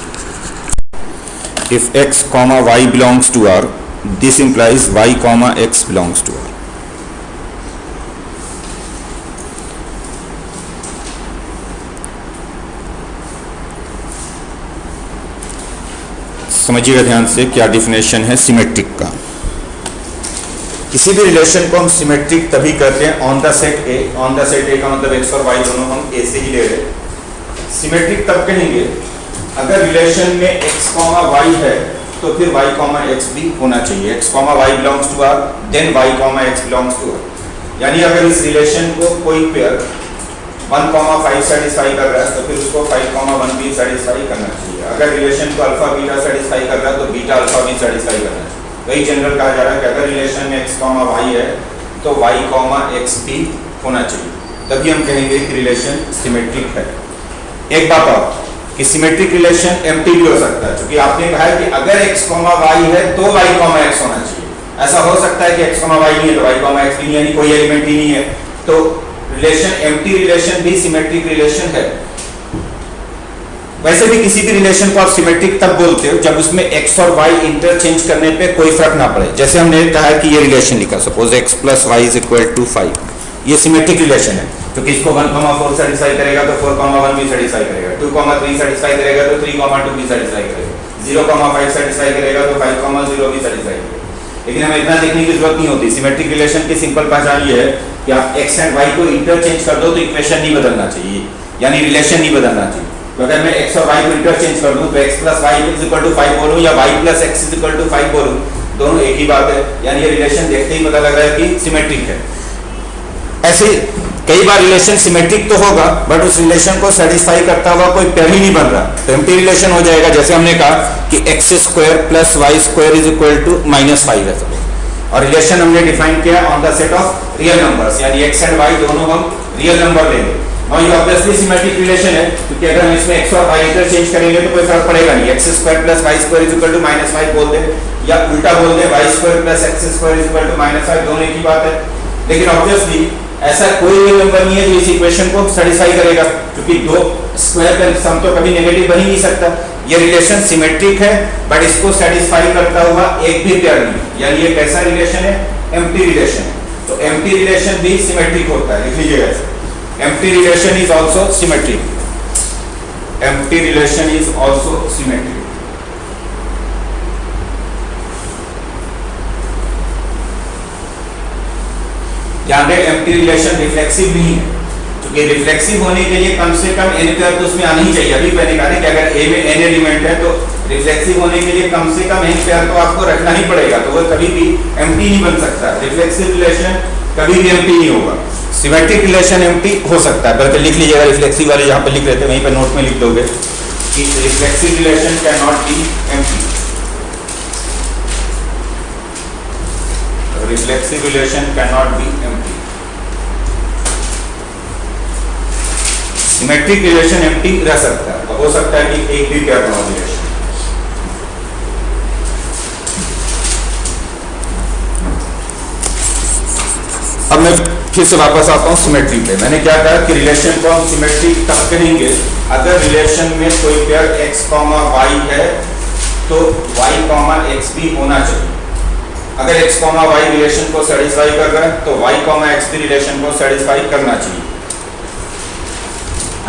if x comma y belongs to R, this implies y comma x belongs to R। समझिएगा ध्यान से क्या definition है symmetric का। किसी भी relation को हम सिमेट्रिक तभी करते हैं on the set A. On the set ए का मतलब x और y दोनों हम a से ही ले रहे हैं। सिमेट्रिक तब कहेंगे अगर रिलेशन में x, y है तो फिर y, x भी होना चाहिए। x, y belongs to R, then y, x belongs to R। यानी अगर इस रिलेशन को कोई पेयर 1, 5 सेटिस्फाई कर रहा है तो फिर उसको 5, 1 भी सेटिस्फाई करना चाहिए। अगर रिलेशन को अल्फा बीटा सेटिस्फाई कर रहा है तो बीटा अल्फा भी सेटिस्फाई करना चाहिए। वही जनरल कहा जा रहा है कि अगर रिलेशन में x, y है तो y, x भी होना चाहिए, तभी हम कहेंगे कि रिलेशन सिमेट्रिक है। एक बात और कि सिमेट्रिक रिलेशन एम्प्टी भी हो सकता है, क्योंकि आपने कहा है कि अगर x, y है तो y, x होना चाहिए। ऐसा हो सकता है कि x, y नहीं है तो y, x भी नहीं है, कोई एलिमेंट ही नहीं है, तो रिलेशन एम्प्टी रिलेशन भी सिमेट्रिक रिलेशन है। वैसे भी किसी भी रिलेशन को आप सिमेट्रिक तब बोलते हो जब उसमें x और y इंटरचेंज करने पे कोई फर्क ना पड़े। जैसे हमने कहा कि ये रिलेशन लिखा, सपोज x + y = 5, ये सिमेट्रिक रिलेशन है, क्योंकि इसको 1, 4 सेटिस्फाई करेगा तो 4, 1 भी सेटिस्फाई करेगा, 2, 3 सेटिस्फाई करेगा तो 3, 2 भी सेटिस्फाई करेगा, 0, 5 सेटिस्फाई करेगा तो 5, 0 भी सेटिस्फाई करेगा। लेकिन हमें इतना देखने की जरूरत नहीं होती। सिमेट्रिक रिलेशन की सिंपल पहचान ये है कि आप x एंड y को इंटरचेंज कर दो तो इक्वेशन नहीं बदलना चाहिए, यानी रिलेशन नहीं बदलना चाहिए। तो अगर मैं x और y को इंटरचेंज कर दूं तो x + y = 5 बोलूं या y + x = 5 बोलूं, दोनों एक ही बात है, यानी ये रिलेशन देखते ही पता लग रहा है कि सिमेट्रिक है। ऐसे कई बार रिलेशन सिमेट्रिक तो होगा बट उस रिलेशन को सेटिस्फाई करता हुआ कोई पेयर ही नहीं बन रहा, तो एम्प्टी रिलेशन हो जाएगा। जैसे हमने कहा कि X square plus Y square is equal to -5 है, और रिलेशन हमने डिफाइन किया on the set of real numbers, यानी एक्स एंड वाई दोनों हम रियल नंबर लेंगे। और ये ऑब्वियसली सिमेट्रिक रिलेशन है, क्योंकि अगर हम इसमें एक्स और वाई इंटरचेंज करेंगे तो कोई फर्क पड़ेगा नहीं। X square plus Y square is equal to -5 बोल दे, या उल्टा बोल दे Y square plus X square is equal to -5, दोनों एक ही बात है। लेकिन ऑब्वियसली ऐसा कोई रियल नंबर नहीं है जो इस इक्वेशन को सेटिस्फाई करेगा, क्योंकि दो स्क्वायर का सम तो कभी नेगेटिव बन ही नहीं सकता। ये रिलेशन सिमेट्रिक है बट इसको सेटिस्फाई करता हुआ एक भी पेयर नहीं, यानी ये कैसा रिलेशन है? Empty relation. तो एम्प्टी रिलेशन भी सिमेट्रिक होता है, लिख लीजिएगा ऐसे, empty relation is also symmetric. Empty relation is also symmetric. ध्यान रहे एम्प्टी रिलेशन रिफ्लेक्सिव नहीं है, क्योंकि रिफ्लेक्सिव होने के लिए कम से कम n पेयर तो उसमें आना ही चाहिए। अभी मैंने कहा कि अगर A में n एलिमेंट है तो रिफ्लेक्सिव होने के लिए कम से कम n पेयर तो आपको रखना ही पड़ेगा, तो वो कभी भी एम्प्टी नहीं बन सकता। रिफ्लेक्सिव रिलेशन कभी भी एम्प्टी नहीं होगा। सिमेट्रिक रिलेशन एम्प्टी हो सकता है, बल्कि लिख लीजिएगा रिफ्लेक्सिव वाले जहां पर लिख रहे थे वहीं पर नोट में लिख दोगे कि reflexive relation can not be empty. Reflexive relation cannot be empty. Symmetric relation empty रह सकता है, हो सकता है कि एक भी पेयर ना हो रिलेशन। अब मैं फिर से वापस आता हूं सिमेट्री पे। मैंने क्या कहा कि रिलेशन को हम सिमेट्रिक तब कहेंगे अगर रिलेशन में कोई पेयर x, y है तो y, x भी होना चाहिए। अगर x, y रिलेशन को सेटिस्फाई कर रहा है तो y, x भी रिलेशन को सेटिस्फाई करना चाहिए।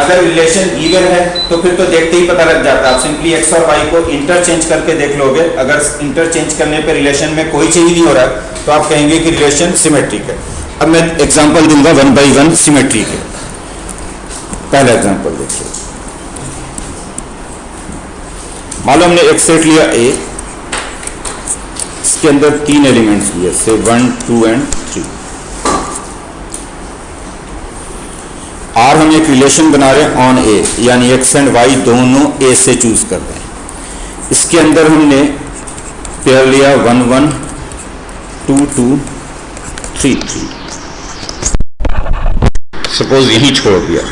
अगर रिलेशन इवन है तो फिर तो देखते ही पता लग जाता है, आप सिंपली x और y को इंटरचेंज करके देख लोगे। अगर इंटरचेंज करने पे रिलेशन में कोई चेंज नहीं हो रहा तो आप कहेंगे कि रिलेशन सिमेट्रिक है। अब मैं एग्जांपल दूंगा 1 by 1 सिमेट्री के। पहला एग्जांपल देखिए, मान लो हमने एक सेट लिया A, इसके अंदर 3 एलिमेंट्स लिए, से 1, 2 एंड 3। और हम एक रिलेशन बना रहे हैं ऑन ए, यानी एक्स एंड वाई दोनों ए से चूज कर रहे हैं। इसके अंदर हमने पेयर लिया 1, 1, 2, 2, 3, 3। सपोज यही छोड़ दिया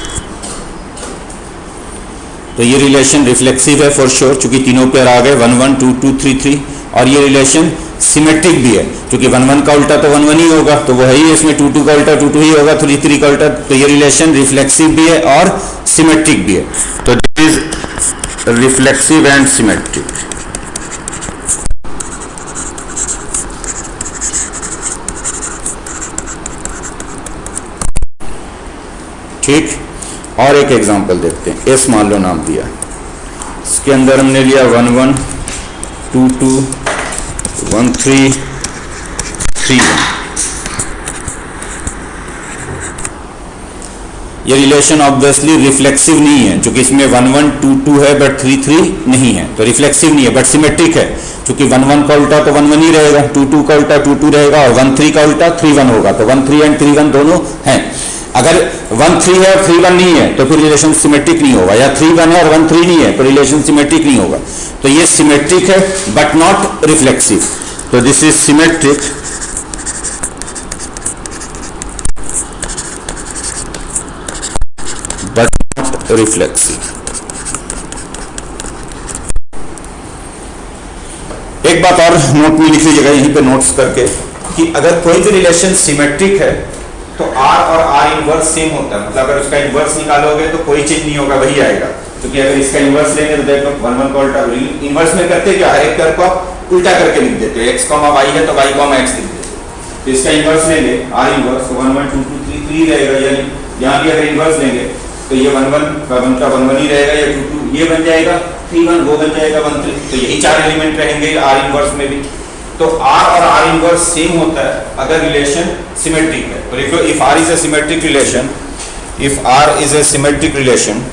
तो ये रिलेशन रिफ्लेक्सिव है फॉर श्योर, चूंकि तीनों पेयर आ गए 1, 1, 2, 2, 3, 3। और ये रिलेशन सिमेट्रिक भी है, क्योंकि 1, 1 का उल्टा तो 1, 1 ही होगा, तो वो है ही। इसमें 2, 2 का उल्टा 2, 2 ही होगा, 3, 3 का उल्टा। तो ये रिलेशन रिफ्लेक्सिव भी है और सिमेट्रिक भी है। तो this is reflexive and symmetric. ठीक, और एक एग्जांपल देखते हैं। एस मान लो नाम दिया, इसके अंदर हमने लिया 1, 1, 2, 2, 1, 3, 3, 1। ये रिलेशन ऑब्वियसली रिफ्लेक्सिव नहीं है, क्योंकि इसमें 1, 1, 2, 2 है बट 3, 3 नहीं है, तो रिफ्लेक्सिव नहीं है। बट सिमेट्रिक है, क्योंकि 1, 1 का उल्टा तो 1, 1 ही रहेगा, 2, 2 का उल्टा 2, 2 रहेगा, और 1, 3 का उल्टा 3, 1 होगा। तो 1, 3 एंड 3, 1 दोनों हैं। अगर 1, 3 है और 3, 1 नहीं है तो फिर रिलेशन सिमेट्रिक नहीं होगा, या 3, 1 है और 1, 3 नहीं है तो रिलेशन सिमेट्रिक नहीं होगा। तो ये सिमेट्रिक है बट नॉट रिफ्लेक्सिव। तो this is symmetric but not reflexive. एक बात और नोट में लिख लीजिएगा यहीं पे नोट्स करके, कि अगर कोई भी रिलेशन सिमेट्रिक है तो R और R इनवर्स सेम होता है। मतलब अगर उसका इनवर्स निकालोगे तो कोई चेंज नहीं होगा, वही आएगा। क्योंकि अगर इसका इनवर्स लेंगे तो देखो 1, 1 का उल्टा। इनवर्स में करते क्या, हर एक पेयर को आप उल्टा करके लिख देते हो। x, y है तो y, x लिख देते हो। तो इसका इनवर्स लेंगे R इनवर्स, 1, 1, 2, 2, 3, 3 रहेगा। यानी यहाँ भी अगर इनवर्स लेंगे तो ये 1, 1 का 1, 1 ही रहेगा, या 2, 2 ये बन जाएगा, 3, 1 वो बन जाएगा, 1, 3। तो यही 4 एलिमेंट रहेंगे R इनवर्स में भी। तो R और R इनवर्स सेम होता है अगर रिलेशन सिमेट्रिक है। तो if R is a symmetric relation, if R is a symmetric relation,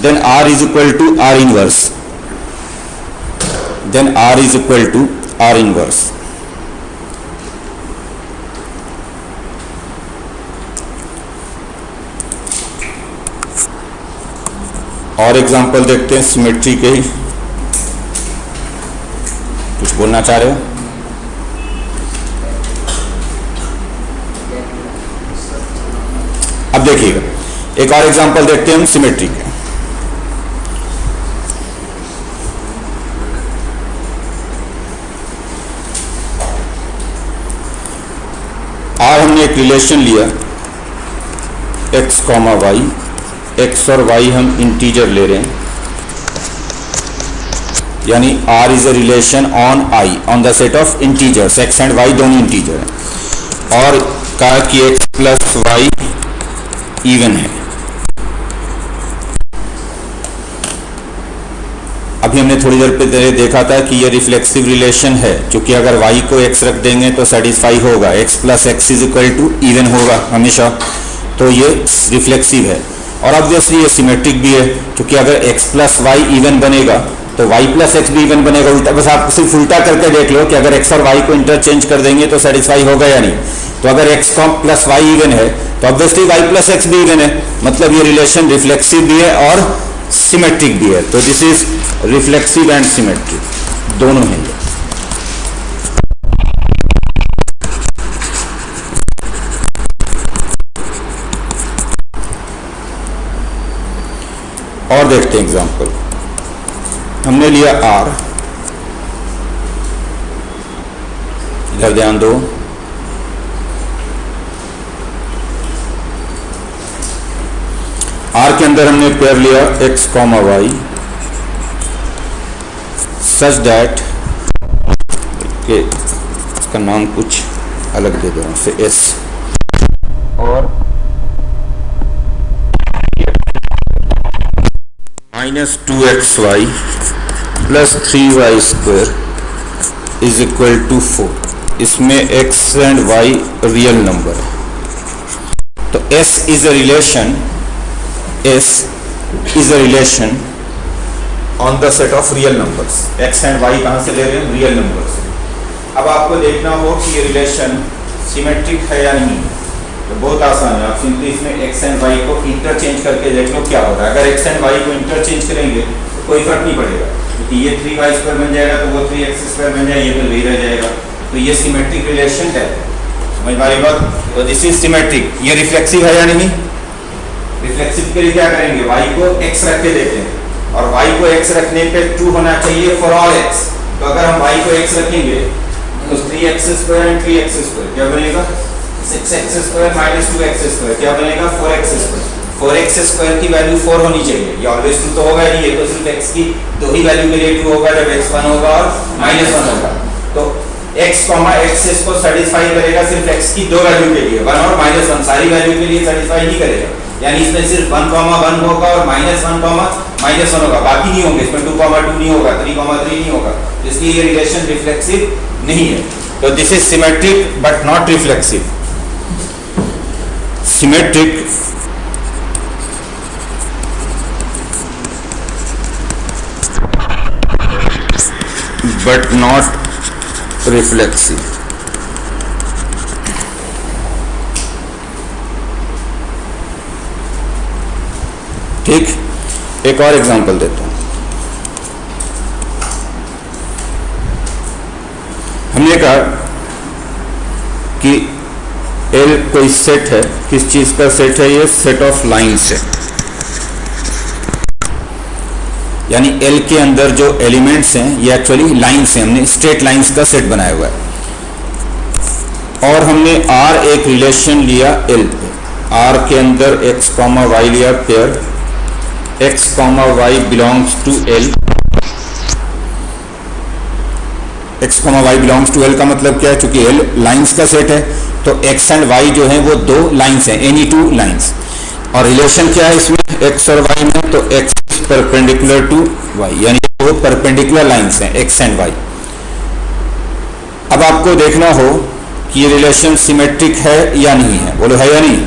then R is equal to R inverse. Then R is equal to R inverse. और example देखते हैं symmetry के ही। कुछ बोलना चाह रहे हो? अब देखिएगा, एक और एग्जांपल देखते हैं हम सिमेट्री के। और हमने एक रिलेशन लिया x, y, x और y हम इंटीजर ले रहे हैं, यानी R is a relation on I, on the set of integers, x and y दोनों इंटीजर हैं, और कहा कि x प्लस y इवन है। अभी हमने थोड़ी देर पहले देखा था कि ये रिफ्लेक्सिव रिलेशन है, क्योंकि अगर y को x रख देंगे तो सेटिस्फाई होगा, x plus X is equal to even होगा हमेशा, तो ये रिफ्लेक्सिव है। और ऑब्वियसली ये सिमेट्रिक भी है, क्योंकि अगर x प्लस वाई इवन बनेगा तो y प्लस एक्स भी इवन बनेगा। उल्टा, बस आप सिर्फ उल्टा करके देख लो कि अगर x और y को इंटरचेंज कर देंगे तो सेटिस्फाई होगा या नहीं। तो अगर x प्लस वाई इवन है तो ऑब्वियसली y प्लस एक्स भी इवन है, मतलब ये रिलेशन रिफ्लेक्सिव भी है और सिमेट्रिक भी है। तो this is reflexive and symmetric, दोनों हैं ये। और देखते हैं एग्जांपल। हमने लिया R, इधर ध्यान दो, R के अंदर हमने पेयर लिया x, y सच दैट के इसका नाम कुछ अलग दे दो से S, और -2xy plus 3y square is equal to 4। इसमें x and y real number है। तो S is a relation, S is a relation on the set of real numbers। x and y कहाँ से ले रहे हैं? रियल नंबर से। अब आपको देखना हो कि ये रिलेशन सिमेट्रिक है या नहीं, तो बहुत आसान है, आप सिंपली इसमें x and y को इंटरचेंज करके देख लो क्या होगा। अगर x and y को इंटरचेंज करेंगे तो कोई फर्क नहीं पड़ेगा, क्योंकि ये 3y स्क्वायर बन जाएगा तो वो 3x स्क्वायर बन जाएगा, ये तो वही रह जाएगा। तो ये सिमेट्रिक रिलेशन है, समझ में आ रही बात? तो दिस इज सिमेट्रिक। ये रिफ्लेक्सिव है या नहीं? रिफ्लेक्सिव के लिए क्या करेंगे? y को x रख के देते हैं, और y को x रखने पे 2 होना चाहिए फॉर ऑल x। तो अगर हम y को x रखेंगे तो 3x square and 3x square क्या बनेगा? 6x square minus 2x square क्या बनेगा? 4x square. 4x स्क्वायर की वैल्यू 4 होनी चाहिए, ये ऑलवेज 2 तो होगा ही, ये तो सिर्फ x की दो ही वैल्यू के लिए 2 होगा, जब x 1 होगा और -1 होगा। तो x, x इसको सेटिस्फाई करेगा सिर्फ x की दो वैल्यू के लिए, 1 और -1, सारी वैल्यू के लिए सेटिस्फाई नहीं करेगा। यानी इसमें सिर्फ 1, 1 होगा और -1, -1 होगा, बाकी नहीं होंगे। इसमें 2, 2 नहीं होगा, 3, 3 नहीं होगा, इसलिए ये रिलेशन रिफ्लेक्सिव नहीं है। तो this is symmetric but not reflexive. Symmetric but not reflexive. ठीक, एक और एग्जांपल देता हूं। हमने कहा कि L कोई सेट है, किस चीज का सेट है? ये सेट ऑफ लाइन्स है, यानी L के अंदर जो एलिमेंट्स हैं ये एक्चुअली लाइन्स हैं, हमने स्ट्रेट लाइन्स का सेट बनाया हुआ है। और हमने R एक रिलेशन लिया L पे, R के अंदर x, y लिया pair, x, y belongs to L। x, y belongs to L का मतलब क्या है? चूंकि L लाइंस का सेट है तो x एंड y जो है वो दो लाइंस हैं, एनी टू लाइंस। और रिलेशन क्या है इसमें x और y में? तो x परपेंडिकुलर टू y, यानी वो परपेंडिकुलर लाइंस हैं x एंड y। अब आपको देखना हो कि ये रिलेशन सिमेट्रिक है या नहीं है, बोलो है या नहीं?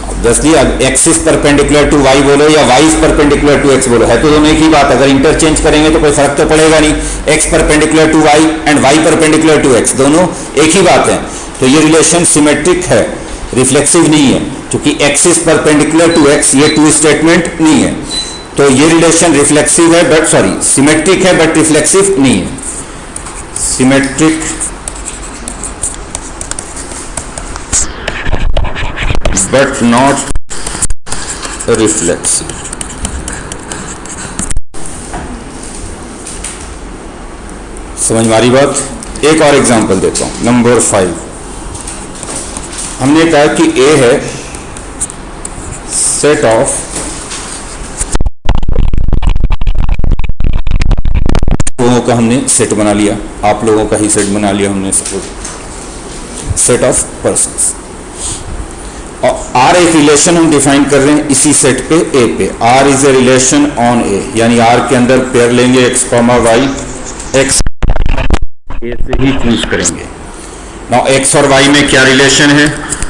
Obviously x is perpendicular to y बोलो या y is perpendicular to x बोलो, है तो दोनों एक ही बात। अगर इंटरचेंज करेंगे तो कोई फर्क तो पड़ेगा नहीं, x perpendicular to y and y perpendicular to x, दोनों एक ही बात है। तो ये रिलेशन सिमेट्रिक है, रिफ्लेक्सिव नहीं है, क्योंकि x is perpendicular to x, ये ट्रू स्टेटमेंट नहीं है। तो ये रिलेशन रिफ्लेक्सिव है बट सिमेट्रिक है बट रिफ्लेक्सिव नहीं है। Symmetric but not reflexive. समझ में आ रही बात। एक और एग्जांपल देता हूं, नंबर 5। हमने कहा कि ए है सेट ऑफ लोगों का, हमने सेट बना लिया, आप लोगों का ही सेट बना लिया हमने, सपोज सेट ऑफ पर्सन्स। और आर एक रिलेशन हम डिफाइन कर रहे हैं इसी सेट पे ए पे। R is a relation on A, यानी आर के अंदर पेयर लेंगे X comma Y, X A से ही चूज करेंगे। नाउ एक्स और वाई में क्या रिलेशन है,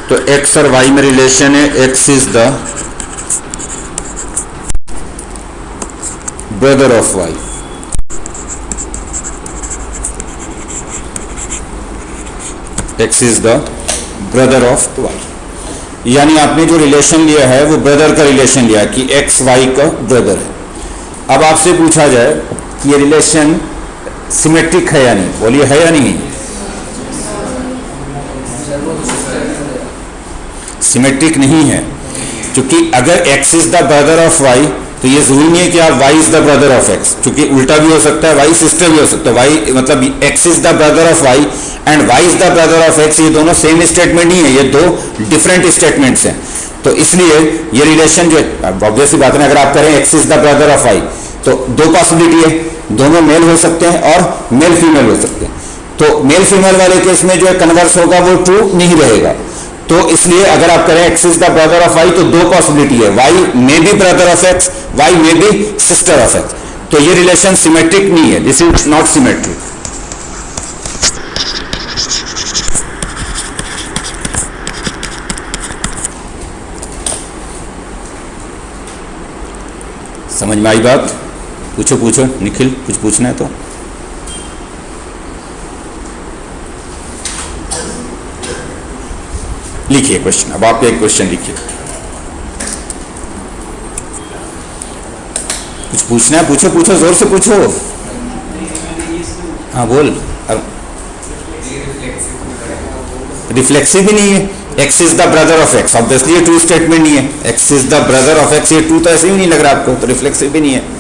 तो एक्स और वाई में रिलेशन है X is the brother of Y. X is the brother of Y, यानी आपने जो रिलेशन लिया है वो ब्रदर का रिलेशन लिया कि एक्स वाई का ब्रदर है। अब आपसे पूछा जाए कि ये रिलेशन सिमेट्रिक है या नहीं, बोलिए है या नहीं। सिमेट्रिक नहीं है, क्योंकि अगर X is the brother of Y तो ये जरूरी नहीं है कि आप Y is the brother of X, क्योंकि उल्टा भी हो सकता है, वाई सिस्टर भी हो सकता है। वाई मतलब X is the brother of Y and Y is the brother of X, ये दोनों सेम स्टेटमेंट नहीं है, ये दो डिफरेंट स्टेटमेंट्स हैं। तो इसलिए ये रिलेशन जो ऑब्वियस सी बात है, अगर आप करें X is the brother of Y तो दो पॉसिबिलिटी है, दोनों मेल हो सकते हैं और मेल फीमेल हो सकते हैं। तो मेल फीमेल वाले केस में जो कन्वर्स होगा वो ट्रू नहीं रहेगा। तो इसलिए अगर आप करें X is the brother of Y तो दो पॉसिबिलिटी है, Y may be brother of X, Y may be sister of X. तो ये रिलेशन सिमेट्रिक नहीं है, दिस इज नॉट सिमेट्रिक। समझ में आई बात। पूछो पूछो निखिल, कुछ पूछना है तो। लिखिए क्वेश्चन, अब आप एक क्वेश्चन लिखिए। कुछ पूछना है, पूछो पूछो, जोर से पूछो। हाँ बोल। अब रिफ्लेक्सिव भी नहीं है, X is the brother of x, obviously ये ट्रू स्टेटमेंट नहीं है। X is the brother of X, ये ट्रू तो ऐसे ही नहीं लग रहा आपको, तो रिफ्लेक्सिव भी नहीं है।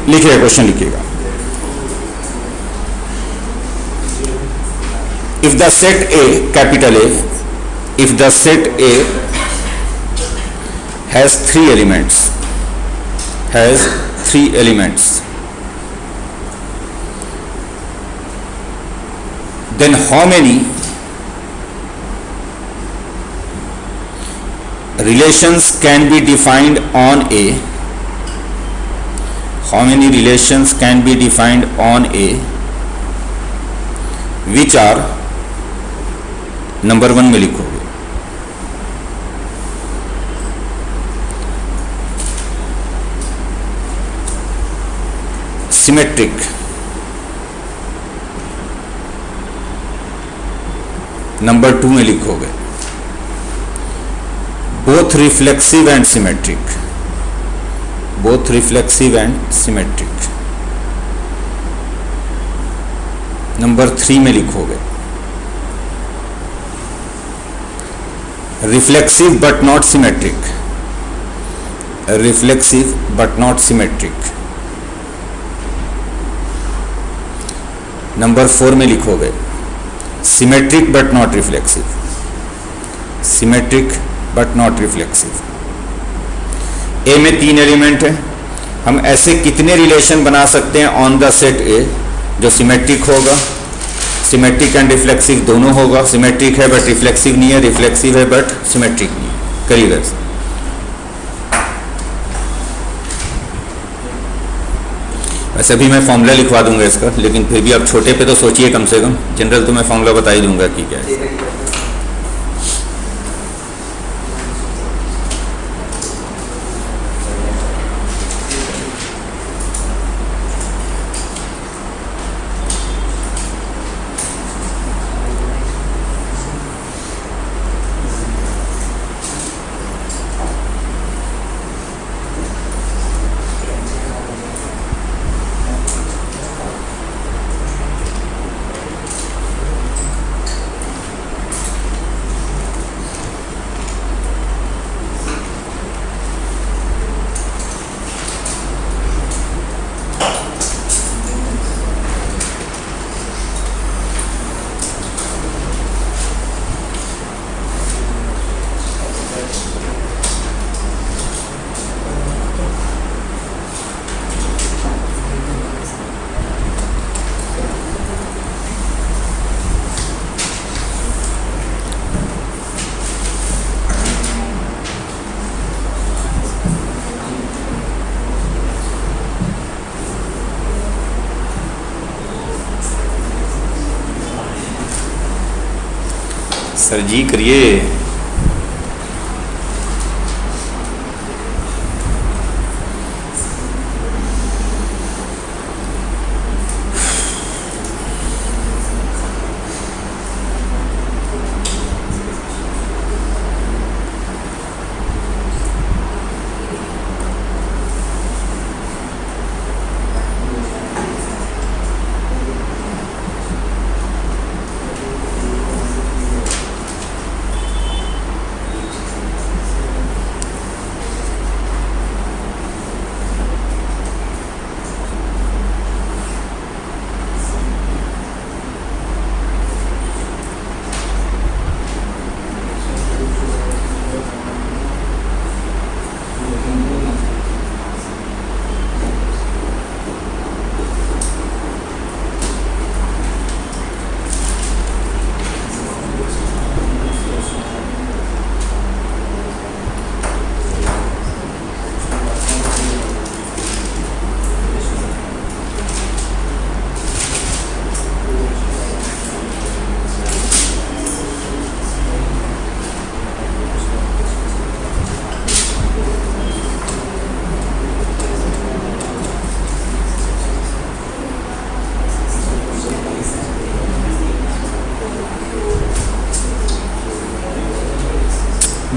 लिखिएगा क्वेश्चन, लिखिएगा। If the set A, capital A, if the set A has three elements, then how many relations can be defined on A, how many relations can be defined on A which are, number 1 में लिखोगे symmetric, number 2 में लिखोगे both reflexive and symmetric, both reflexive and symmetric. Number 3 में लिखोगे reflexive but not symmetric, reflexive but not symmetric. Number 4 में लिखोगे symmetric but not reflexive, symmetric but not reflexive. A में 3 element है, हम ऐसे कितने रिलेशन बना सकते हैं ऑन द सेट ए जो सिमेट्रिक होगा, सिमेट्रिक एंड रिफ्लेक्सिव दोनों होगा। सिमेट्रिक है बट रिफ्लेक्सिव नहीं है, रिफ्लेक्सिव है बट सिमेट्रिक नहीं है। करिएगा। वैसे भी मैं फॉर्मूला लिखवा दूंगा इसका, लेकिन फिर भी आप छोटे पे तो सोचिए कम से कम, जनरल तो मैं फॉर्मूला बता ही दूंगा कि क्या है। सर जी करिए।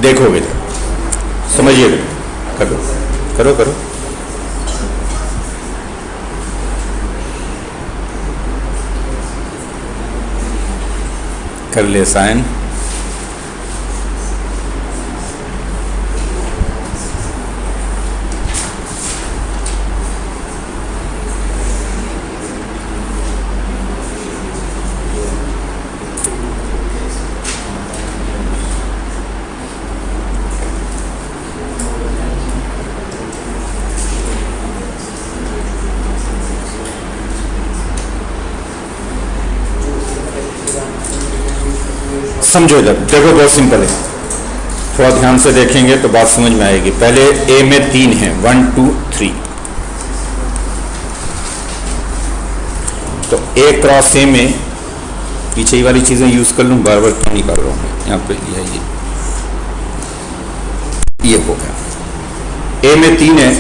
देखो बेटा, समझिए बेटा, करो करो करो। कर ले साइन। समझो इधर देखो, बहुत सिंपल है, थोड़ा ध्यान से देखेंगे तो बात समझ में आएगी। पहले ए में 3 है, 1 2 3, तो ए क्रॉस ए में पीछे ही वाली चीजें यूज कर लूं, बार बार क्यों नहीं कर रहा हूं यहाँ पे। ये हो गया। ए में 3 है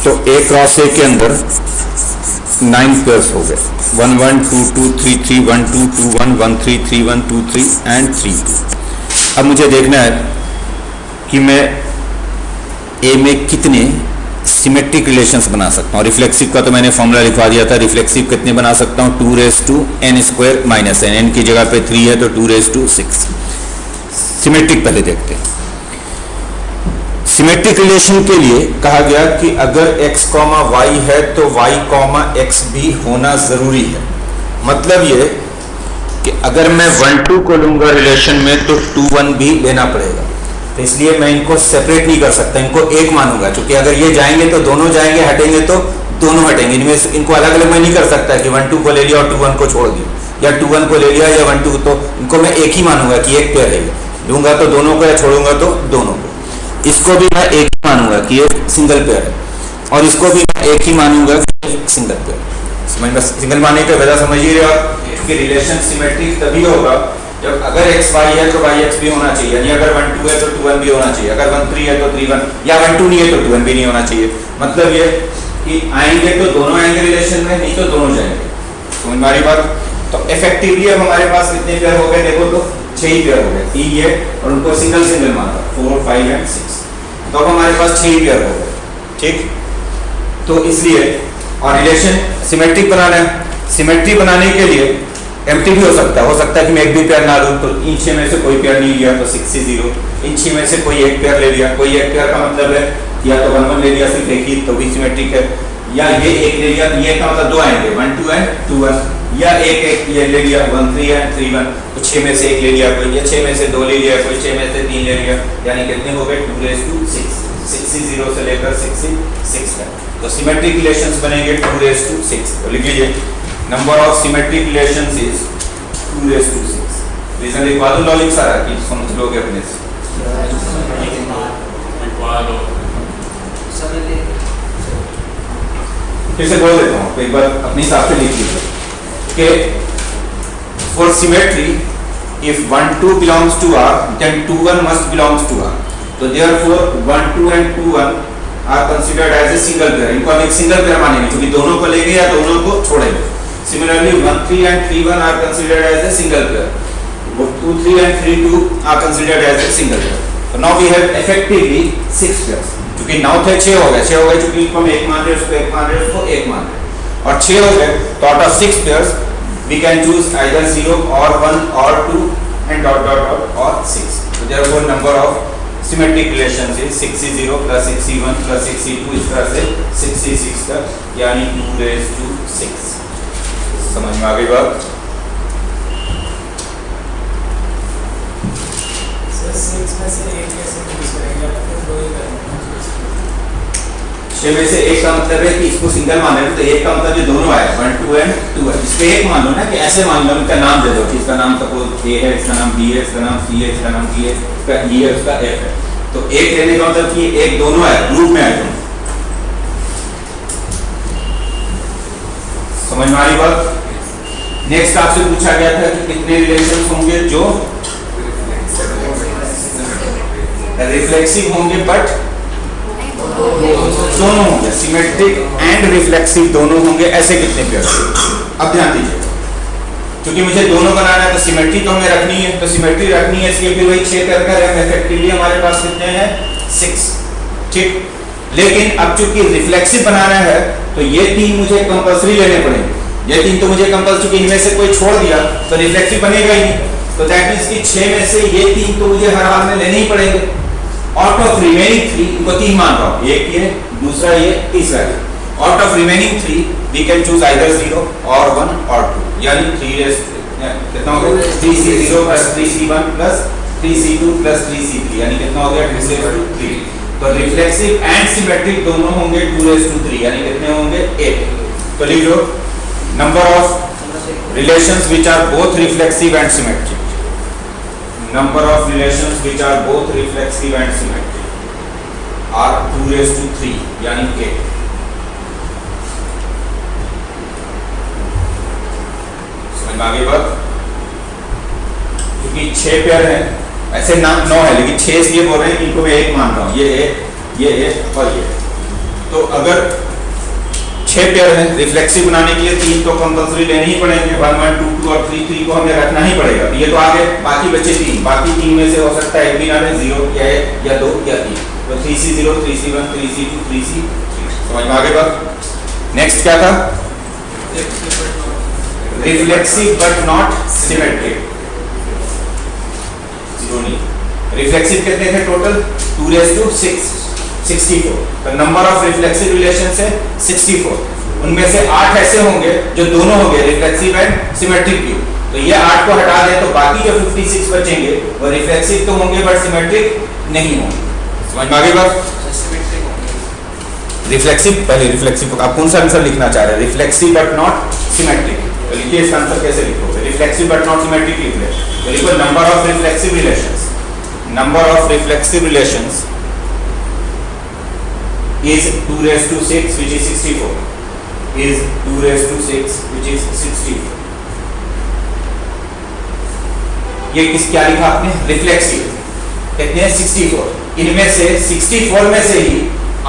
तो ए क्रॉस ए के अंदर 9 पेयर्स हो गए, 1 1 2 2 3 3 1 2 2 1 1 3 3 1 2 3 एंड 3 2। अब मुझे देखना है कि मैं ए में कितने सिमेट्रिक रिलेशंस बना सकता हूँ। रिफ्लेक्सिव का तो मैंने फॉर्मूला लिखवा दिया था। रिफ्लेक्सिव कितने बना सकता हूँ, 2n² - n, n की जगह पे 3 है तो 2⁶। सिमेट्रिक पहले देखते हैं। सिमेट्रिक रिलेशन के लिए कहा गया कि अगर x, y है तो y, x भी होना जरूरी है। मतलब ये कि अगर मैं 1 2 को लूंगा रिलेशन में तो 2 1 भी लेना पड़ेगा। तो इसलिए मैं इनको सेपरेट नहीं कर सकता, इनको एक मानूंगा, क्योंकि अगर ये जाएंगे तो दोनों जाएंगे, हटेंगे तो दोनों हटेंगे। इनमें इनको अलग अलग मैं नहीं कर सकता कि 1 2 को ले लिया और 2 1 को छोड़ दिया, या 2 1 को ले लिया या 1 2, तो इनको मैं एक ही मानूंगा कि एक पेयर है। लूंगा तो दोनों को या छोड़ूंगा तो दोनों को। इसको भी मैं एक ही मानूंगा कि ये सिंगल पेयर है, और इसको भी मैं एक ही मानूंगा कि सिंगल पेयर। समझ में, सिंगल मानने की वजह समझिए आप कि रिलेशन सिमेट्रिक तभी होगा जब अगर x y है तो y x भी होना चाहिए, यानी अगर 1 2 है तो 2 1 भी होना चाहिए, अगर 1 3 है तो 3 1, या 1 2 नहीं है तो 2 1 भी नहीं होना चाहिए। मतलब ये कि आएंगे तो दोनों आएंगे रिलेशन में, नहीं तो दोनों जाएंगे। समझ में आ रही बात। तो इफेक्टिवली अब हमारे पास कितने पेयर हो गए, देखो तो 6 ही पेयर हो गए, 3 ये और उनको सिंगल सिंगल माना, 4 5 एंड 6। तो अब हमारे पास 6 ही पेयर हो गए, ठीक। तो इसलिए और रिलेशन सिमेट्रिक बनाना है। सिमेट्री बनाने के लिए एम्प्टी भी हो सकता है कि मैं एक भी पेयर ना लूं, तो इन 6 में से कोई पेयर नहीं लिया तो 6 से 0, इन 6 में से कोई एक पेयर ले लिया। कोई एक पेयर का मतलब है या तो 1 1 ले लिया सिर्फ एक ही, तो भी सिमेट्रिक है, या ये एक ले लिया, ये का मतलब 2 आएंगे, 1 2 एंड 2 1, या एक एक ये ले लिया 1 3 एंड 3 1, तो 6 में से एक ले लिया कोई, या 6 में से 2 ले लिया कोई, 6 में से 3 ले लिया, यानी कितने हो गए 2⁶, 6 से 0 से लेकर 6 से 6 तक। तो सिमेट्रिक रिलेशंस बनेंगे 2⁶। तो लिख लीजिए, number of symmetric relations is 2⁶। Reason लिखवा दो लॉजिक सारा कि समझ लोगे अपने से। फिर से बोल देता हूँ, एक बार अपने हिसाब से लिख लीजिए कि for symmetry if 1 2 belongs to R, then 2 1 must belongs to R. तो therefore 1 2 and 2 1 are considered as a single pair. इनको हम एक सिंगल पेयर मानेंगे क्योंकि दोनों को लेंगे या दोनों को छोड़ेंगे. Similarly 1 3 and 3 1 are considered as a single pair. 2 3 and 3 2 are considered as a single pair. So now we have effectively 6 pairs. क्योंकि 9 थे 6 हो गए क्योंकि इसको हम एक मान रहे हैं उसको एक मान रहे हैं उसको एक मान रहे हैं और 6 हो गए. तो out of 6 pairs we can choose either 0 or 1 or 2 and dot dot dot or 6. So therefore number of symmetric relations is 6c0 plus 6c1 plus 6c2 इस तरह से 6c6 तक यानी 2 raised to 6. समझ में आ गई बात? छह में से एक का मतलब है कि इसको सिंगल मान रहे हो तो एक का मतलब ये दोनों आए 1 2 and 2 है. इस पे एक मान लो ना कि ऐसे मान लो इनका नाम दे दो कि इसका नाम सपोज ए है इसका नाम बी है इसका नाम सी है इसका नाम डी है इसका ई है इसका एफ है. तो एक लेने का मतलब कि एक दोनों आए ग्रुप में आए दोनों. समझ में आ रही बात? नेक्स्ट आपसे पूछा गया था कि कितने रिलेशंस होंगे जो रिफ्लेक्सिव होंगे बट दोनों होंगे सिमेट्रिक एंड रिफ्लेक्सिव दोनों होंगे. ऐसे कितने पेयर? अब ध्यान दीजिए क्योंकि मुझे दोनों बनाना है तो सिमेट्री तो हमें रखनी है तो सिमेट्री रखनी है इसलिए फिर वही 6 पेयर करें. इफेक्टिवली हमारे पास कितने हैं 6. ठीक. लेकिन अब चूंकि रिफ्लेक्सिव बनाना है तो ये 3 मुझे कंपल्सरी लेने पड़ेंगे. ये 3 तो मुझे कंपल्सरी क्योंकि इनमें से कोई छोड़ दिया तो रिफ्लेक्सिव बनेगा ही नहीं. तो दैट मींस कि 6 में से ये 3 तो मुझे हर हाल में लेने ही पड़ेंगे. आउट ऑफ रिमेनिंग 3 इनको 3 मान रहा हूं. एक ये दूसरा ये तीसरा ये. Out of remaining 3 we can choose either 0 और 1 और 2 यानी 3 कितना हो गया 3c0 plus 3c1 plus 3c2 plus 3c3 यानी कितना हो गया 2 3. तो रिफ्लेक्सिव एंड सिमेट्रिक दोनों होंगे 2 यानी कितने होंगे 8. तो लिख लो number of relations which are both reflexive and symmetric. Number of relations which are both reflexive and symmetric are 2 यानी 8. समझ में आ गई बात? क्योंकि 6 पेयर है ऐसे नाम 9 है लेकिन 6 इसलिए बोल रहे हैं कि इनको मैं एक मान रहा हूं. ये एक और ये. तो अगर 6 पेयर है रिफ्लेक्सिव बनाने के लिए 3 तो कंपल्सरी लेने ही पड़ेंगे. 1 1 2 2 और 3 3 को हमें रखना ही पड़ेगा. ये तो आगे बाकी बचे 3 बाकी 3 में से हो सकता है एक भी ना रहे 0 या 1 या 2 या 3. तो 3c0 3c1 3c2 3c3. समझ में आ गई बात? नेक्स्ट क्या था? Reflexive but not symmetric. Reflexive कितने थे टोटल 2 64. तो नंबर ऑफ रिफ्लेक्सिव रिलेशंस है 64. उनमें से 8 ऐसे होंगे जो दोनों होंगे रिफ्लेक्सिव एंड सिमेट्रिक भी. तो ये 8 को हटा दें तो बाकी जो 56 बचेंगे वो रिफ्लेक्सिव तो होंगे बट सिमेट्रिक नहीं होंगे. समझ में आ गई बात? रिफ्लेक्सिव पहले रिफ्लेक्सिव आप कौन सा आंसर लिखना चाह रहे हैं? Reflexive but not symmetric. तो लिखिए इसका आंसर कैसे लिखोगे? रिफ्लेक्सिव बट नॉट सिमेट्रिक लिख ले. तो लिखो number of reflexive relations. Number of reflexive relations is 2 6 which is 64. Is 2 6 which is 64. ये किस क्या लिखा आपने? रिफ्लेक्सिव. कितने हैं 64. इनमें से 64 में से ही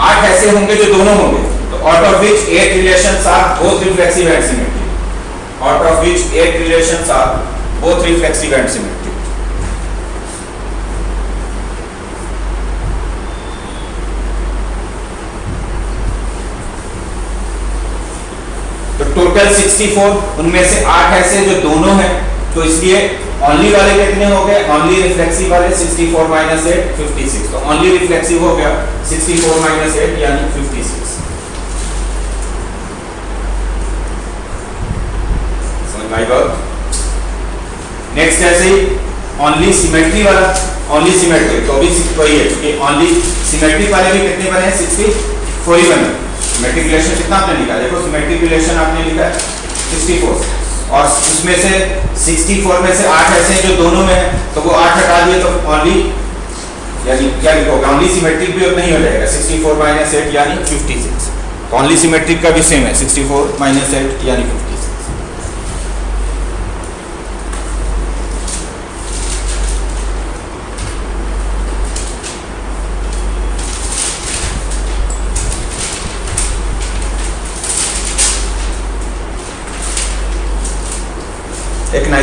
8 ऐसे होंगे जो दोनों होंगे. तो out of which 8 relations are both reflexive and symmetric. Out of which 8 relations are both reflexive and symmetric. तो टोटल 64 उनमें से 8 ऐसे जो दोनों हैं तो इसलिए ओनली वाले कितने हो गए? ओनली रिफ्लेक्सिव वाले 64 माइनस 8 56. तो ओनली रिफ्लेक्सिव हो गया 64 माइनस 8 यानी 56. समझ में आई बात? नेक्स्ट ऐसे ही ओनली सिमेट्री वाला ओनली सिमेट्रिक तो भी वही है क्योंकि ओनली सिमेट्रिक वाले भी कितने बने हैं 64 ही बने. सिमेट्रिक रिलेशन कितना आपने लिखा? देखो सिमेट्रिक रिलेशन आपने लिखा है 64 और उसमें से 64 में से 8 ऐसे हैं जो दोनों में है तो वो 8 हटा दिए तो ओनली यानी क्या लिखोगे? ओनली सिमेट्रिक भी नहीं हो जाएगा 64 माइनस 8 यानी 56. ओनली सिमेट्रिक का भी सेम है 64 माइनस 8 यानी 56.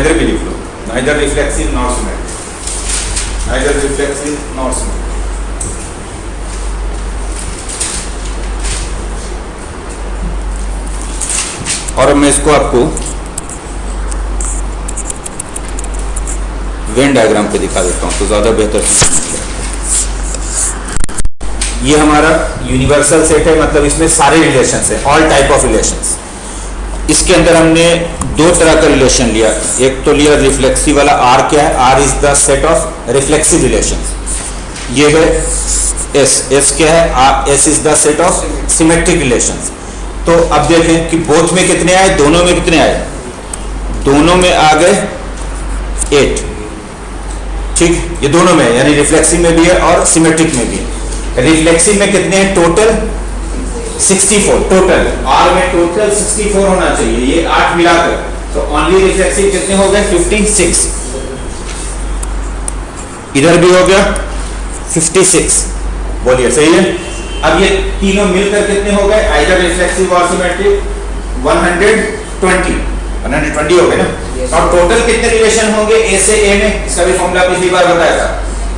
इधर भी लिख लो, neither reflexive nor symmetric, neither reflexive nor symmetric. और अब मैं इसको आपको वेन डायग्राम पे दिखा देता हूं तो ज्यादा बेहतर से समझ में आएगा। ये हमारा यूनिवर्सल सेट है, मतलब इसमें सारे रिलेशंस हैं, ऑल टाइप ऑफ रिलेशंस। इसके अंदर हमने दो तरह का रिलेशन लिया, एक तो लिया रिफ्लेक्सिव वाला, आर क्या है, R is the set of reflexive relations. ये है एस, एस क्या है, S is the set of symmetric relations. तो अब देखें कि बोथ में कितने आए, दोनों में कितने आए, दोनों में आ गए 8, ठीक, ये दोनों में, यानी रिफ्लेक्सिव में भी है और सिमेट्रिक में भी है। रिफ्लेक्सिव में कितने हैं टोटल, 64 टोटल, आर में टोटल 64 होना चाहिए, ये 8 मिलाकर, तो ओनली रिफ्लेक्सिव कितने हो गए 56, इधर भी हो गया 56, बोलिए सही है। अब ये तीनों मिलकर कितने हो गए, आइदर रिफ्लेक्सिव और सिमेट्रिक, 120 हो गए ना। और टोटल कितने रिलेशन होंगे ए से ए में, इसका भी फॉर्मूला पिछली बार बताया था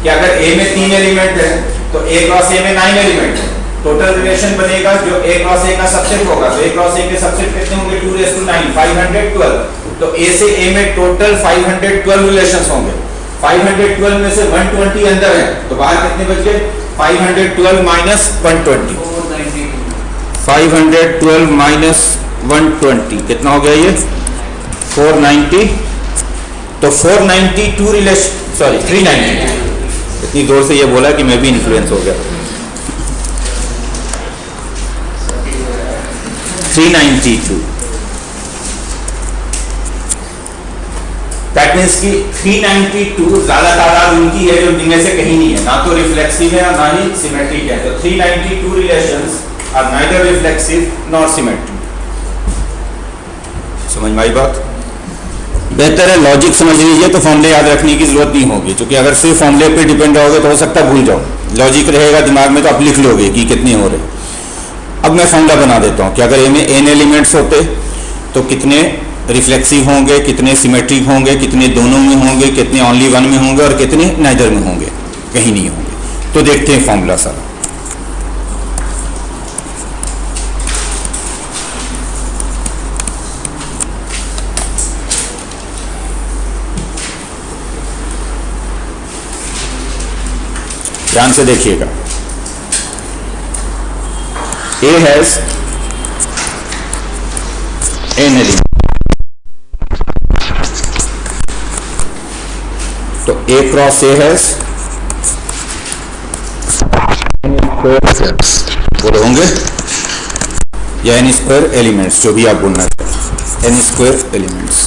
कि अगर ए में 3 एलिमेंट है तो ए क्रॉस ए में 9 एलिमेंट है, टोटल रिलेशन बनेगा जो ए क्रॉस ए का सबसेट होगा, तो ए क्रॉस ए के सबसेट कितने होंगे 2⁹, 512। तो ए से ए में टोटल 512 रिलेशंस होंगे, 512 में से 120 अंदर है, तो बाहर कितने बच गए, 512 माइनस 120, 512 माइनस 120 कितना हो गया ये 490। तो 492 रिलेशन, सॉरी 390, इतनी जोर से ये बोला कि मैं भी इन्फ्लुएंस हो गया, 392। दैट मीन्स कि 392 ज्यादा तादाद उनकी है जो इनमें से कहीं नहीं है, ना तो रिफ्लेक्सिव है और ना ही सिमेट्रिक है। तो 392 relations are neither reflexive nor symmetric. समझ में आई बात? बेहतर है लॉजिक समझ लीजिए तो फॉर्मूले याद रखने की जरूरत नहीं होगी, क्योंकि अगर सिर्फ फॉर्मूले पे डिपेंड रहोगे तो हो सकता है भूल जाओ, लॉजिक रहेगा दिमाग में तो आप लिख लोगे कि कितने हो रहे। अब मैं फॉर्मूला बना देता हूँ कि अगर ए में n एलिमेंट्स होते तो कितने रिफ्लेक्सिव होंगे, कितने सिमेट्रिक होंगे, कितने दोनों में होंगे, कितने ओनली वन में होंगे और कितने नाइदर में होंगे, कहीं नहीं होंगे। तो देखते हैं फॉर्मूला सारा। ध्यान से देखिएगा, A has n एलिमेंट, तो A cross A has n square बोले होंगे या n स्क्वायर एलिमेंट्स, जो भी आप बोलना चाहते हैं, n स्क्वायर एलिमेंट्स,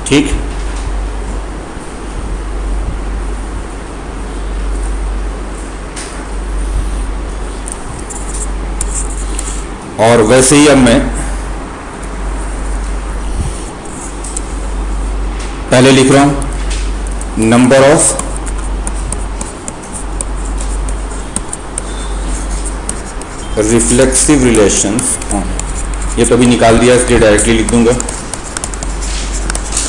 ठीक। और वैसे ही अब मैं पहले लिख रहा हूं number of reflexive relations on, ये तो अभी निकाल दिया इसलिए डायरेक्टली लिख दूंगा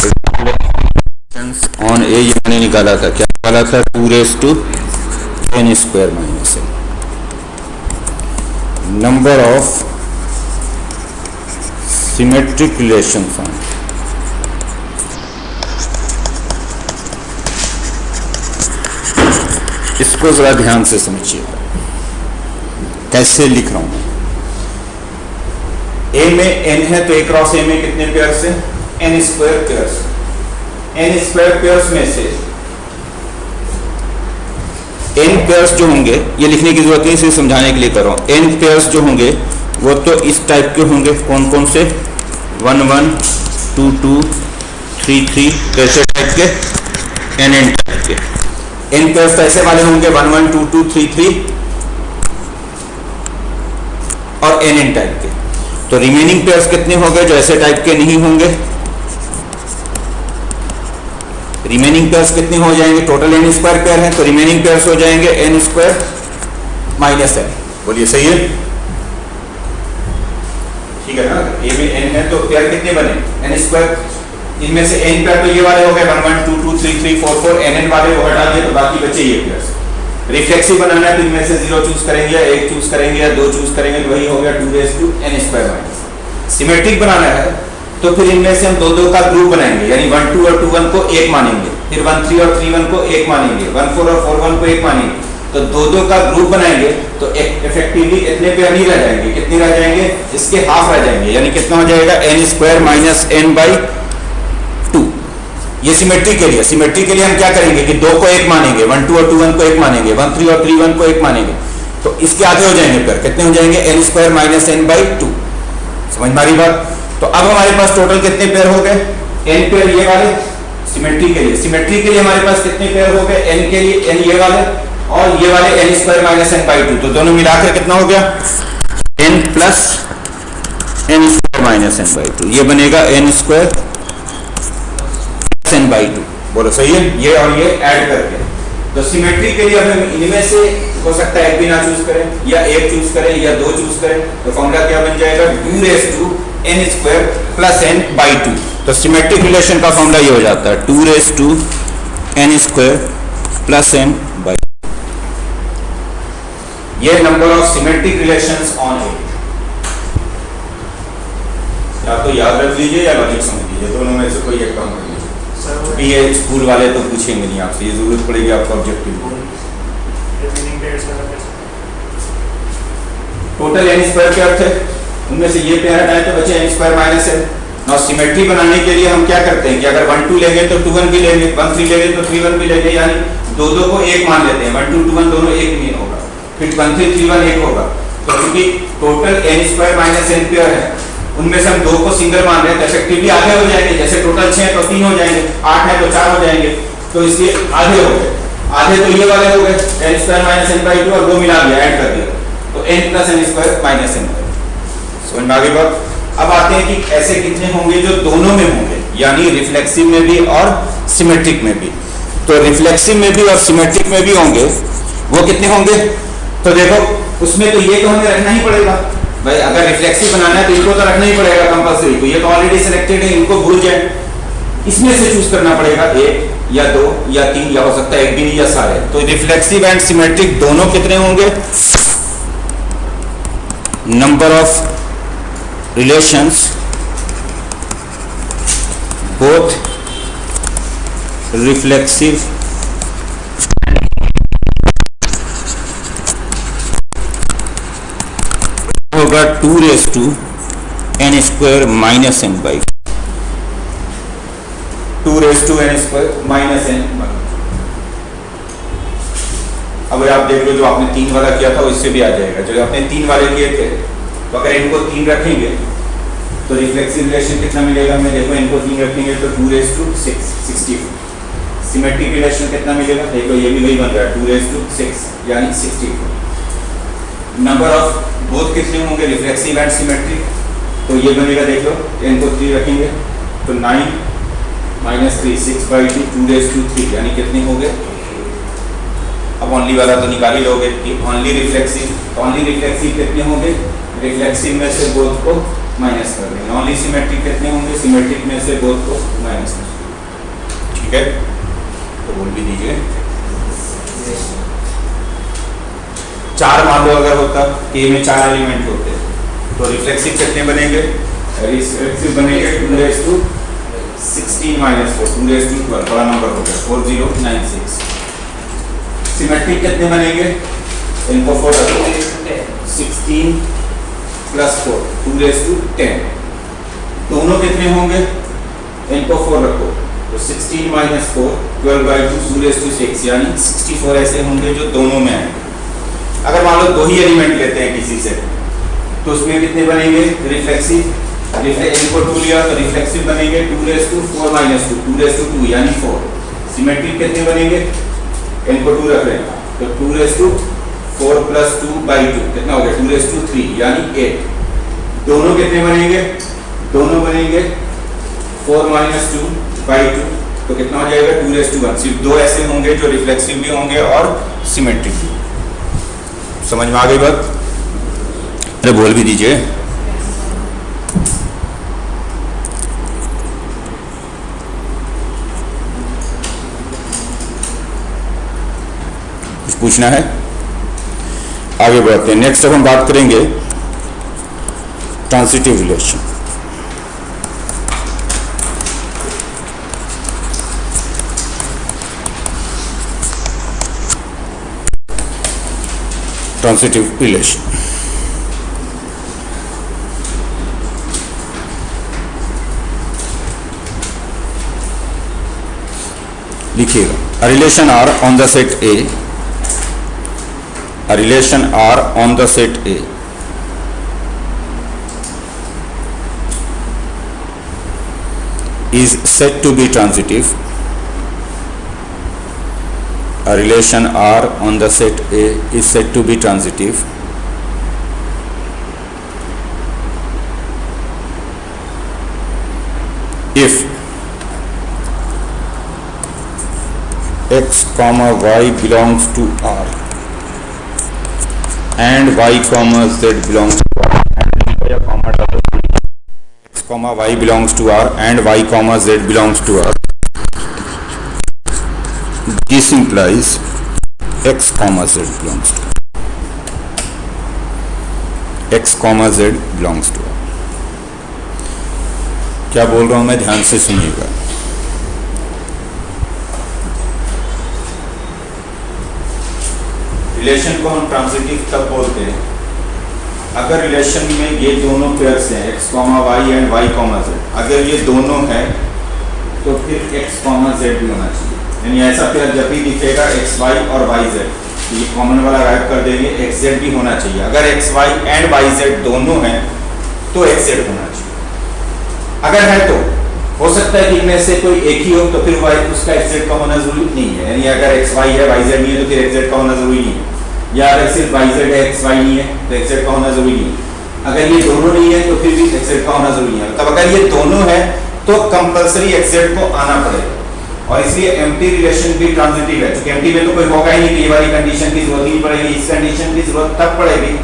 रिफ्लेक्शंस ऑन ए, ये मैंने निकाला था, क्या निकाला था 2⁻n² minus n, number of symmetric relations on, इसको जरा ध्यान से समझिएगा कैसे लिख रहा हूं। ए में n है तो ए क्रॉस ए में कितने पेयर्स हैं, n square pairs, n square pairs में से n पेयर्स जो होंगे, ये लिखने की जरूरत नहीं, सिर्फ समझाने के लिए कर रहा हूं, n पेयर्स जो होंगे वो तो इस टाइप के होंगे, कौन कौन से, 1 1 2 2 3 3, कैसे टाइप के, n टाइप के। n पेयर्स कैसे वाले होंगे, 1 1 2 2 3 3 और n टाइप के। तो रिमेनिंग पेयर्स कितने हो गए जो ऐसे टाइप के नहीं होंगे, रिमेनिंग पेयर्स कितने हो जाएंगे, टोटल n स्क्वायर पेयर है तो रिमेनिंग पेयर्स हो जाएंगे n स्क्वायर माइनस n, बोलिए सही है, ठीक है ना, ए में n है तो पेयर कितने बने, n स्क्वायर। इनमें से n पेयर तो ये वाले हो गए 1 1 2 2 3 3 4 4, nn वाले वो हटा दिए तो बाकी बचे ये पेयर्स। रिफ्लेक्सिव बनाना है तो इनमें से 0 चूज करेंगे या 1 चूज करेंगे या 2 चूज करेंगे, तो वही हो गया 2n स्क्वायर माइनस। सिमेट्रिक बनाना है तो फिर इनमें से हम दो दो का ग्रुप बनाएंगे, यानी 1 2 और 2 1 को 1 मानेंगे, फिर 1 3 और 3 1 को 1 मानेंगे, 1 4 और 4 1 को 1 मानेंगे, तो दो दो का ग्रुप बनाएंगे तो इफेक्टिवली इतने पेयर नहीं रह जाएंगे, कितने रह जाएंगे, इसके हाफ रह जाएंगे, यानी कितना हो जाएगा n square minus n by 2। ये सिमेट्री के लिए, सिमेट्री के लिए हम क्या करेंगे कि दो को 1 मानेंगे, 1 2 और 2 1 को 1 मानेंगे, 1 3 और 3 1 को 1 मानेंगे, तो इसके आधे हो जाएंगे पेयर, कितने हो जाएंगे n square minus n by 2। समझ में आ रही बात। तो अब हमारे पास टोटल कितने पेयर हो गए, n पेयर ये वाले सिमेट्री के लिए, सिमेट्री के लिए हमारे पास कितने पेयर हो गए, n के लिए n ये वाले और ये वाले n square minus n by 2, तो दोनों मिलाकर कितना हो गया n plus n square minus n by 2, ये बनेगा n स्क्वायर n बाई 2। बोलो सही है, ये और ये ऐड करके। तो सिमेट्री के लिए हम इनमें से हो सकता है एक भी ना चूज करें या एक चूज करें या दो चूज करें, तो फॉर्मूला क्या बन जाएगा 2 raise to n square plus n by 2। तो सिमेट्रिक रिलेशन का फॉर्मूला ये हो जाता है 2 raise to n square plus n by. ये number of symmetric relations on A, या तो याद रख लीजिए या लॉजिक समझ लीजिए, दोनों में से कोई एक काम कर लीजिए। ये स्कूल वाले तो पूछेंगे नहीं आपसे, ये जरूरत पड़ेगी आपको ऑब्जेक्टिव। टोटल n स्क्वायर के अर्थ है, उनमें से ये पेयर हटाए तो बचे n स्क्वायर माइनस n। और सिमेट्री बनाने के लिए हम क्या करते हैं कि अगर 1 2 लेंगे तो 2 1 भी लेंगे, 1 3 लेंगे तो 3 1 भी लेंगे, यानी दो दो को एक मान लेते हैं, 1 2 2 1 दोनों एक नहीं होगा, फिर 1 3 3 1 एक होगा। तो क्योंकि total n square minus n pair है, उनमें से हम दो को सिंगल मान रहे हैं तो इफेक्टिवली आधे हो जाएंगे, जैसे टोटल 6 है तो 3 हो जाएंगे, 8 है तो 4 हो जाएंगे, तो इसलिए आधे हो गए। आधे तो ये वाले हो गए n square minus n by 2 और वो मिला दिया, ऐड कर दिया, तो n plus n square minus n। समझ में आ गई बात। अब आते हैं कि ऐसे कितने होंगे जो दोनों में होंगे, यानी रिफ्लेक्सिव में भी और सिमेट्रिक में भी। तो रिफ्लेक्सिव में भी और सिमेट्रिक में भी होंगे, वो कितने होंगे, तो देखो उसमें तो ये तो हमें रखना ही पड़ेगा भाई, अगर रिफ्लेक्सिव बनाना है तो इनको तो रखना ही पड़ेगा कंपल्सरी, तो ये तो ऑलरेडी सिलेक्टेड है, इनको भूल जाए, इसमें से चूज करना पड़ेगा एक या दो या तीन, या हो सकता है एक भी नहीं या सारे। तो रिफ्लेक्सिव एंड सिमेट्रिक दोनों कितने होंगे, number of relations both reflexive होगा 2 raise to n square minus n by 2 raise to n square minus n। अब आप देख लो जो आपने 3 वाला किया था इससे भी आ जाएगा, जो आपने 3 वाले किए थे, तो अगर इनको 3 रखेंगे तो रिफ्लेक्सिव रिलेशन कितना मिलेगा हमें, देखो इनको 3 रखेंगे तो 2 रेज़ टू 6 64। सिमेट्रिक रिलेशन कितना मिलेगा, देखो ये भी वही बन रहा है 2 रेज़ टू 6 यानी 64। नंबर ऑफ बोथ कितने होंगे, रिफ्लेक्सिव एंड सिमेट्रिक, तो ये बनेगा, देख लो इनको 3 रखेंगे तो 9 माइनस 3 6 बाई 2 2 रेज़ टू 3 यानी कितने हो गए। अब ओनली वाला तो निकाल ही लोगे कि ओनली रिफ्लेक्सिव कितने होंगे, रिफ्लेक्सिव में से बोथ को माइनस कर देंगे। ओनली सिमेट्रिक कितने होंगे, सिमेट्रिक में से बोथ को माइनस कर देंगे। ठीक है, तो बोल भी दीजिए 4 मान लो अगर होता कि में 4 एलिमेंट होते तो रिफ्लेक्सिव कितने बनेंगे, रिफ्लेक्सिव बनेंगे 2 raise to 16 minus 4 2 raise to 12, बड़ा नंबर हो गया 4096। सिमेट्रिक कितने बनेंगे, इनको 4 रखो 16 प्लस 4 2 रेज़ टू 10, दोनों कितने होंगे, इनको 4 रखो तो 16 माइनस 4 12 बाई 2 2 रेज़ टू 6 यानी 64 ऐसे होंगे जो दोनों में आएंगे। अगर मान लो 2 ही एलिमेंट लेते हैं किसी से तो उसमें कितने बनेंगे, रिफ्लेक्सिव, इनको 2 लिया तो रिफ्लेक्सिव बनेंगे 2 raise to 4 minus 2 2 raise to 2 यानी 4। सिमेट्रिक कितने बनेंगे, इनको 2 रख रहे हैं तो 2 रेज़ टू 4 प्लस 2 बाई 2 कितना हो गया 2 रेज़ टू 3 यानी 8। दोनों कितने बनेंगे, दोनों बनेंगे 4 माइनस 2 बाई 2 तो कितना हो जाएगा 2 रेज़ टू 1। सिर्फ 2 ऐसे होंगे जो रिफ्लेक्सिव भी होंगे और सिमेट्रिक भी। समझ में आ गई बात, अरे बोल भी दीजिए। पूछना है? आगे बढ़ते हैं। नेक्स्ट अब हम बात करेंगे ट्रांजिटिव रिलेशन। ट्रांजिटिव रिलेशन लिखिएगा, a relation R on the set A, a relation R on the set A is said to be transitive. A relation R on the set A is said to be transitive if x comma y belongs to R and y comma z belongs to R, x comma y belongs to R and y comma z belongs to R. This implies x comma z belongs to R. x comma z belongs to R. क्या बोल रहा हूं मैं, ध्यान से सुनिएगा। Relation को हम ट्रांजिटिव तब बोलते हैं अगर रिलेशन में ये दोनों पेयर्स हैं x, y and y, z, अगर ये दोनों हैं तो फिर x, z भी होना चाहिए। यानी ऐसा पेयर जब भी दिखेगा x, y और y, z, ये कॉमन वाला गायब कर देंगे, x, z भी होना चाहिए। अगर x, y and y, z दोनों हैं तो x, z होना चाहिए। अगर है तो हो सकता है कि इनमें से कोई एक ही हो तो फिर उसका x, z का होना जरूरी नहीं है। यानी अगर x, y है, y, z नहीं है तो फिर x, z का होना जरूरी नहीं है। या अगर सिर्फ y, z है, x, y नहीं है तो x, z का होना जरूरी नहीं है। अगर ये दोनों नहीं है तो फिर भी x, z का होना जरूरी है। तब अगर ये दोनों है तो कंपलसरी x, z को आना पड़ेगा। और इसलिए एम्प्टी रिलेशन भी ट्रांजिटिव है, क्योंकि एम्प्टी में तो कोई होगा ही नहीं कि ये वाली कंडीशन की जरूरत ही नहीं पड़ेगी। इस कंडीशन की जरूरत तब पड़ेगी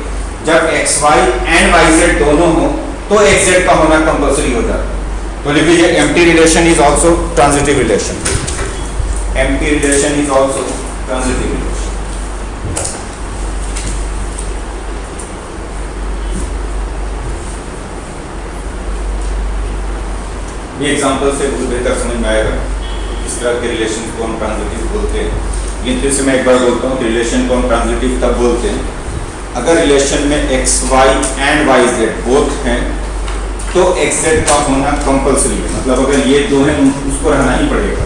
जब x, y and y, z दोनों हो तो x, z का होना कंपलसरी हो जाता है। तो लिख लीजिए, empty relation is also transitive relation. Empty relation is also transitive relation. ये एग्जांपल से बहुत बेहतर समझ में आएगा इस तरह के रिलेशन को हम ट्रांजिटिव बोलते हैं। लेकिन फिर से मैं एक बार बोलता हूँ, रिलेशन को हम ट्रांजिटिव तब बोलते हैं अगर रिलेशन में x, y and y, z both हैं तो x, z का होना कंपलसरी है। मतलब अगर ये दो हैं उसको रहना ही पड़ेगा।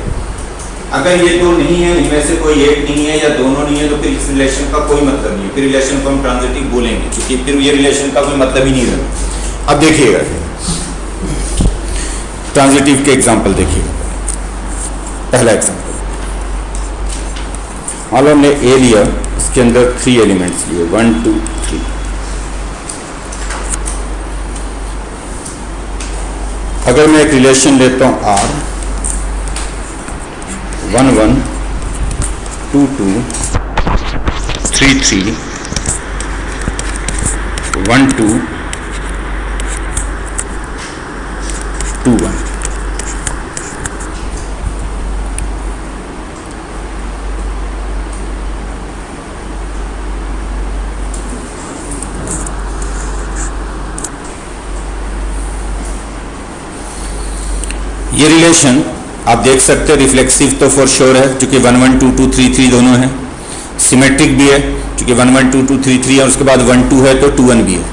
अगर ये दो नहीं है, इनमें से कोई एक नहीं है या दोनों नहीं है तो फिर इस रिलेशन का कोई मतलब नहीं है। फिर रिलेशन को हम ट्रांजिटिव बोलेंगे क्योंकि फिर ये रिलेशन का कोई मतलब ही नहीं रहा। अब देखिएगा ट्रांजिटिव के एग्जाम्पल देखिएगा। पहला एग्जाम्पल, मान लो हमने ए लिया, इसके अंदर 3 एलिमेंट्स लिए 1 2 3। अगर मैं एक रिलेशन लेता हूं R 1 1 2 2 3 3 1 2 2 1, ये रिलेशन आप देख सकते हैं रिफ्लेक्सिव तो फॉर श्योर है क्योंकि 1 1 2 2 3 3 दोनों हैं। सिमेट्रिक भी है क्योंकि 1 1 2 2 3 3 और उसके बाद 1 2 है तो 2 1 भी है।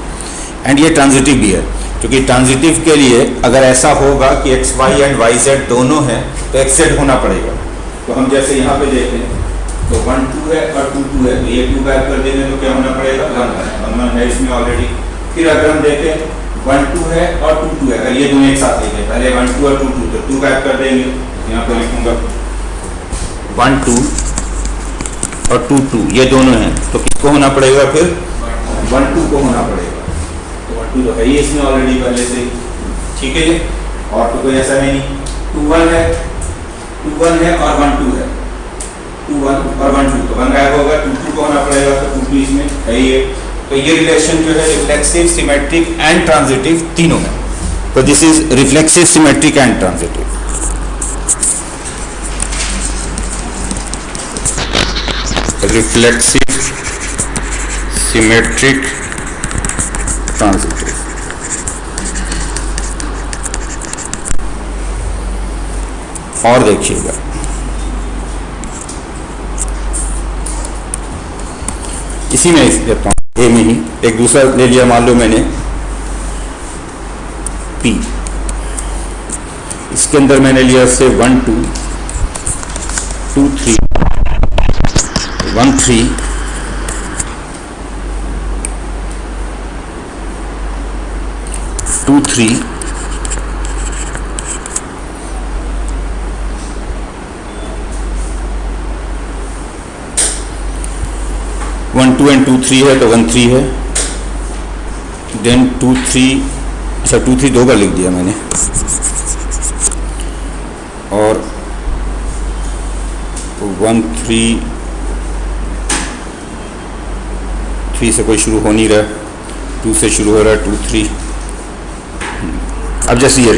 एंड ये ट्रांजिटिव भी है क्योंकि ट्रांजिटिव के लिए अगर ऐसा होगा कि x, y and y, z दोनों हैं तो x, z होना पड़ेगा। तो हम जैसे यहाँ पे देखें तो 1 2 है और 2 2 है तो ये 2 गायब कर देंगे तो क्या होना पड़ेगा, 1 1 है इसमें ऑलरेडी। फिर अगर हम देखें 1 2 है और 2 2 है, अगर ये दोनों एक साथ लिखे, पहले 1 2 और 2 2 तो 2 गायब कर देंगे। यहाँ पे लिखूंगा 1 2 और 2 2 ये दोनों हैं तो किसको होना पड़ेगा, फिर 1 2 को होना पड़ेगा। तो 1 2 तो है ही इसमें ऑलरेडी पहले से, ठीक है। ये और तो कोई ऐसा है नहीं, 2 1 है, 2 1 है और 1 2 है, 2 1 और 1 2 तो 1 गायब होगा, 2 2 को होना पड़ेगा तो 2 2 इसमें है ही है। तो ये रिलेशन जो है रिफ्लेक्सिव, सिमेट्रिक एंड ट्रांजिटिव तीनों है। तो this is reflexive, symmetric and reflexive, symmetric, transitive. और देखिएगा, इसी में देता हूं, ए में ही एक दूसरा ले लिया, मान लो मैंने P, इसके अंदर मैंने लिया से 1 2 2 3 1 3 2 3 1 2 एंड 2 3 है तो 1 3 है, देन 2 3, अच्छा 2 3 दो बार लिख दिया मैंने, और 1 3 3 से कोई शुरू हो नहीं रहा, 2 से शुरू हो रहा है, 2 3। अब जैसे ये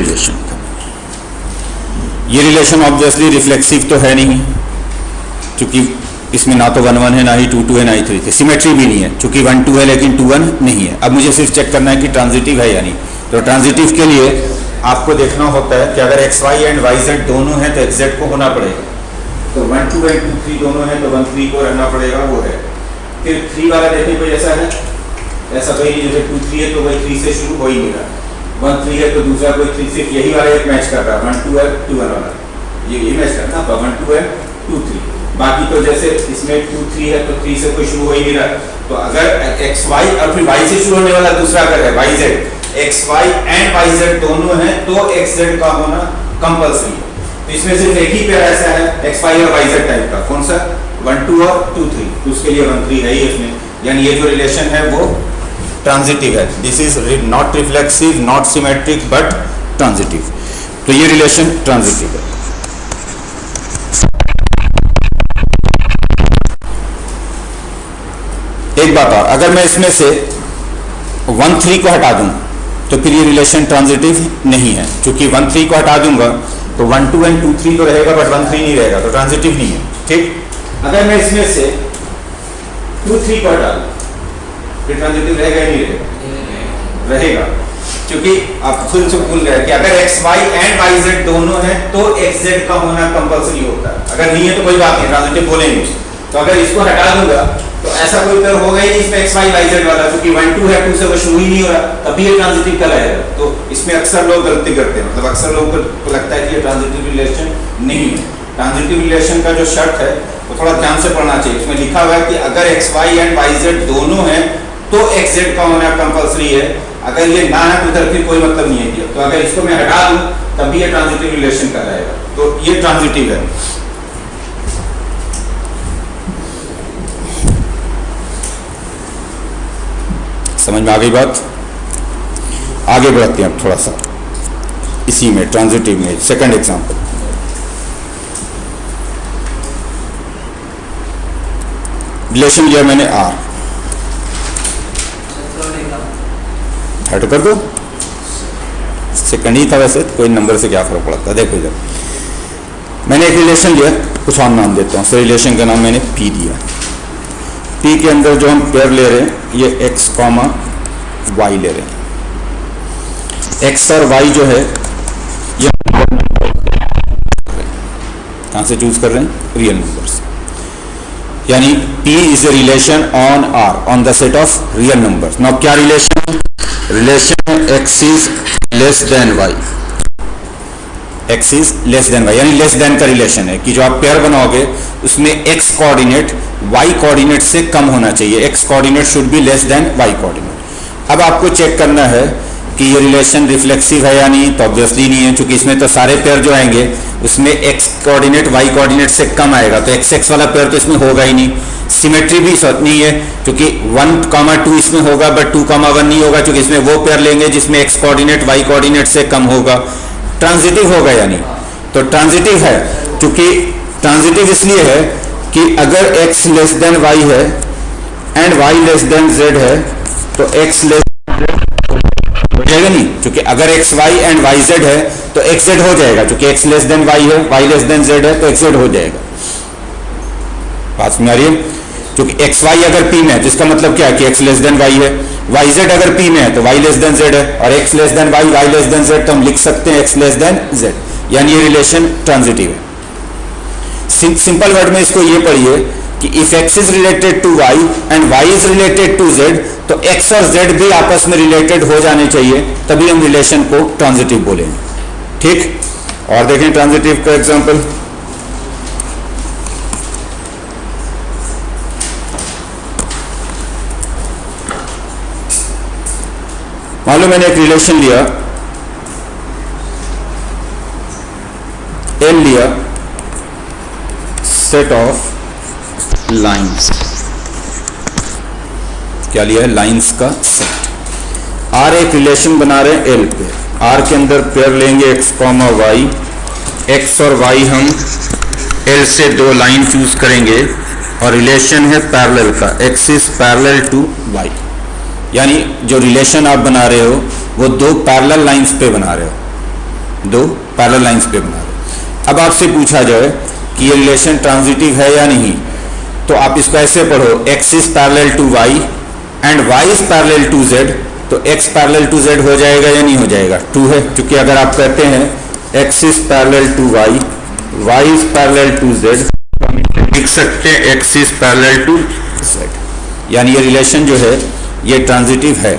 रिलेशन ऑब्वियसली रिफ्लेक्सिव तो है नहीं, क्योंकि इसमें ना तो 1 1 है, ना ही 2 2 है, ना ही 3 3। सिमेट्री भी नहीं है, क्योंकि 1 2 है लेकिन 2 1 नहीं है। अब मुझे सिर्फ चेक करना है कि ट्रांजिटिव है या नहीं। तो ट्रांजिटिव के लिए आपको देखना होता है कि अगर X Y and Y Z दोनों हैं तो एक्स जेड को होना पड़ेगा। तो 1 2 एंड 2 3 दोनों हैं तो 1 3 को रहना पड़ेगा, वो है। फिर 3 वाला देखिए कोई ऐसा है, ऐसा कोई नहीं। जैसे 2 3 है तो वही 3 से शुरू हो ही नहीं रहा, 1 3 है तो दूसरा कोई 3 से, यही वाला एक मैच कर रहा है। 1 2 है 2 1 वाला ये मैच करना, तो 1 2 है 2 3। बाकी तो जैसे इसमें 2 3 है तो 3 से कोई शुरू हो ही नहीं रहा। तो अगर एक्स वाई और फिर वाई से शुरू होने वाला दूसरा अगर है Y Z, X Y and Y Z दोनों हैं तो एक्स जेड का होना कंपल्सरी है। तो इसमें सिर्फ एक ही पेयर ऐसा है एक्स वाई और वाई जेड टाइप का, कौन सा? 1 2 और 2 3। तो उसके लिए 1 3 है ही इसमें, यानी ये जो रिलेशन है वो ट्रांजिटिव है। This is not reflexive, not symmetric, but transitive. तो ये रिलेशन ट्रांजिटिव है। एक बात और, अगर मैं इसमें से 1 3 को हटा दूं तो फिर ये रिलेशन ट्रांजिटिव नहीं है, क्योंकि 1 3 को हटा दूंगा तो 1 2 एंड 2 3 तो रहेगा बट 1 3 नहीं रहेगा, तो ट्रांजिटिव नहीं है। ठीक, अगर मैं इसमें से 2 3 को हटा दूं फिर ट्रांजिटिव रहेगा या नहीं रहेगा? रहेगा, क्योंकि आप खुद से भूल गए कि अगर X Y and Y Z दोनों हैं तो एक्स जेड का होना कंपल्सरी होता है। अगर नहीं है तो कोई बात नहीं, ट्रांजिटिव बोलेंगे। तो अगर इसको हटा दूंगा तो ऐसा कोई पेयर होगा ही नहीं इसमें एक्स वाई वाई जेड वाला, क्योंकि 1 2 है, 2 से वो शुरू ही नहीं हो रहा, तभी ये ट्रांजिटिव कहलाएगा। तो इसमें अक्सर लोग गलती करते हैं, मतलब अक्सर लोगों को लगता है कि ये ट्रांजिटिव रिलेशन नहीं है। ट्रांजिटिव रिलेशन का जो शर्त है वो थोड़ा ध्यान से पढ़ना चाहिए। उसमें लिखा हुआ है कि अगर X Y and Y Z दोनों हैं तो एक्स जेड का होना कंपल्सरी है। अगर ये ना है तो उधर फिर कोई मतलब नहीं है। तो अगर इसको मैं हटा दूं तभी ये ट्रांजिटिव रिलेशन कहलाएगा। तो ये ट्रांजिटिव है। समझ में आ गई बात? आगे बढ़ते हैं अब थोड़ा सा इसी में, ट्रांजिटिव में। सेकंड एग्जांपल, रिलेशन लिया मैंने आर, थर्ड कर दो, सेकंड ही था वैसे, कोई नंबर से क्या फर्क पड़ता है। देखो इधर मैंने एक रिलेशन लिया, कुछ और नाम देता हूँ। सो रिलेशन का नाम मैंने पी दिया। पी के अंदर जो हम पेयर ले रहे हैं ये एक्स कॉमा वाई ले रहे हैं। एक्स और वाई जो है ये कहाँ से चूज कर रहे हैं? Real numbers. यानी P is a relation on R, on the set of real numbers. Now क्या रिलेशन? Relation x is less than y, x is less than y, यानी लेस देन का रिलेशन है कि जो आप पेयर बनाओगे उसमें x कोऑर्डिनेट y कोऑर्डिनेट से कम होना चाहिए। x coordinate should be less than y coordinate. अब आपको चेक करना है कि ये रिलेशन रिफ्लेक्सिव है या नहीं, तो ऑब्वियसली नहीं है, क्योंकि इसमें तो सारे पेयर जो आएंगे उसमें x कोऑर्डिनेट y कोऑर्डिनेट से कम आएगा, तो x वाला पेयर तो इसमें होगा ही नहीं। सिमेट्री भी नहीं है, क्योंकि 1 2 इसमें होगा बट 2 1 नहीं होगा, क्योंकि इसमें वो पेयर लेंगे जिसमें x कोऑर्डिनेट y कोऑर्डिनेट से कम होगा। ट्रांजिटिव होगा या नहीं? तो ट्रांजिटिव है, क्योंकि ट्रांजिटिव इसलिए है कि अगर x लेस देन y है and y less than z है तो x लेस हो जाएगा नहीं, क्योंकि अगर x y and y z है तो x z हो जाएगा, क्योंकि x लेस देन y है, y लेस देन z है तो x z हो जाएगा। बात में आ रही है? क्योंकि एक्स वाई अगर पी में है तो इसका मतलब क्या है कि एक्स लेस देन वाई है, वाई जेड अगर पी में है तो वाई लेस देन जेड है, और X less than Y, Y less than Z, तो हम लिख सकते हैं एक्स लेस देन जेड, यानी ये रिलेशन ट्रांजिटिव है। सिंपल वर्ड में इसको ये पढ़िए कि if x is related to y and Y is related to z, तो एक्स और जेड भी आपस में रिलेटेड हो जाने चाहिए, तभी हम रिलेशन को ट्रांजिटिव बोलेंगे। ठीक, और देखें ट्रांजिटिव का एग्जांपल। मान लो मैंने एक रिलेशन लिया, एल लिया, सेट ऑफ लाइंस, क्या लिया है, लाइंस का सेट। आर एक रिलेशन बना रहे हैं एल पे, आर के अंदर पेयर लेंगे एक्स कॉमा वाई, एक्स और वाई हम एल से दो लाइन चूज करेंगे, और रिलेशन है पैरेलल का, x is parallel to Y, यानी जो रिलेशन आप बना रहे हो वो दो पैरेलल लाइंस पे बना रहे हो, दो पैरेलल लाइंस पे बना रहे हो। अब आपसे पूछा जाए कि ये रिलेशन ट्रांजिटिव है या नहीं, तो आप इसको ऐसे पढ़ो, x is parallel to y and y is parallel to z, तो x पैरेलल टू z हो जाएगा या नहीं हो जाएगा, ट्रू है, क्योंकि अगर आप कहते हैं x is parallel to y, y is parallel to z, तो हम लिख सकते हैं x is parallel to z, यानी ये रिलेशन जो है ये ट्रांजिटिव है।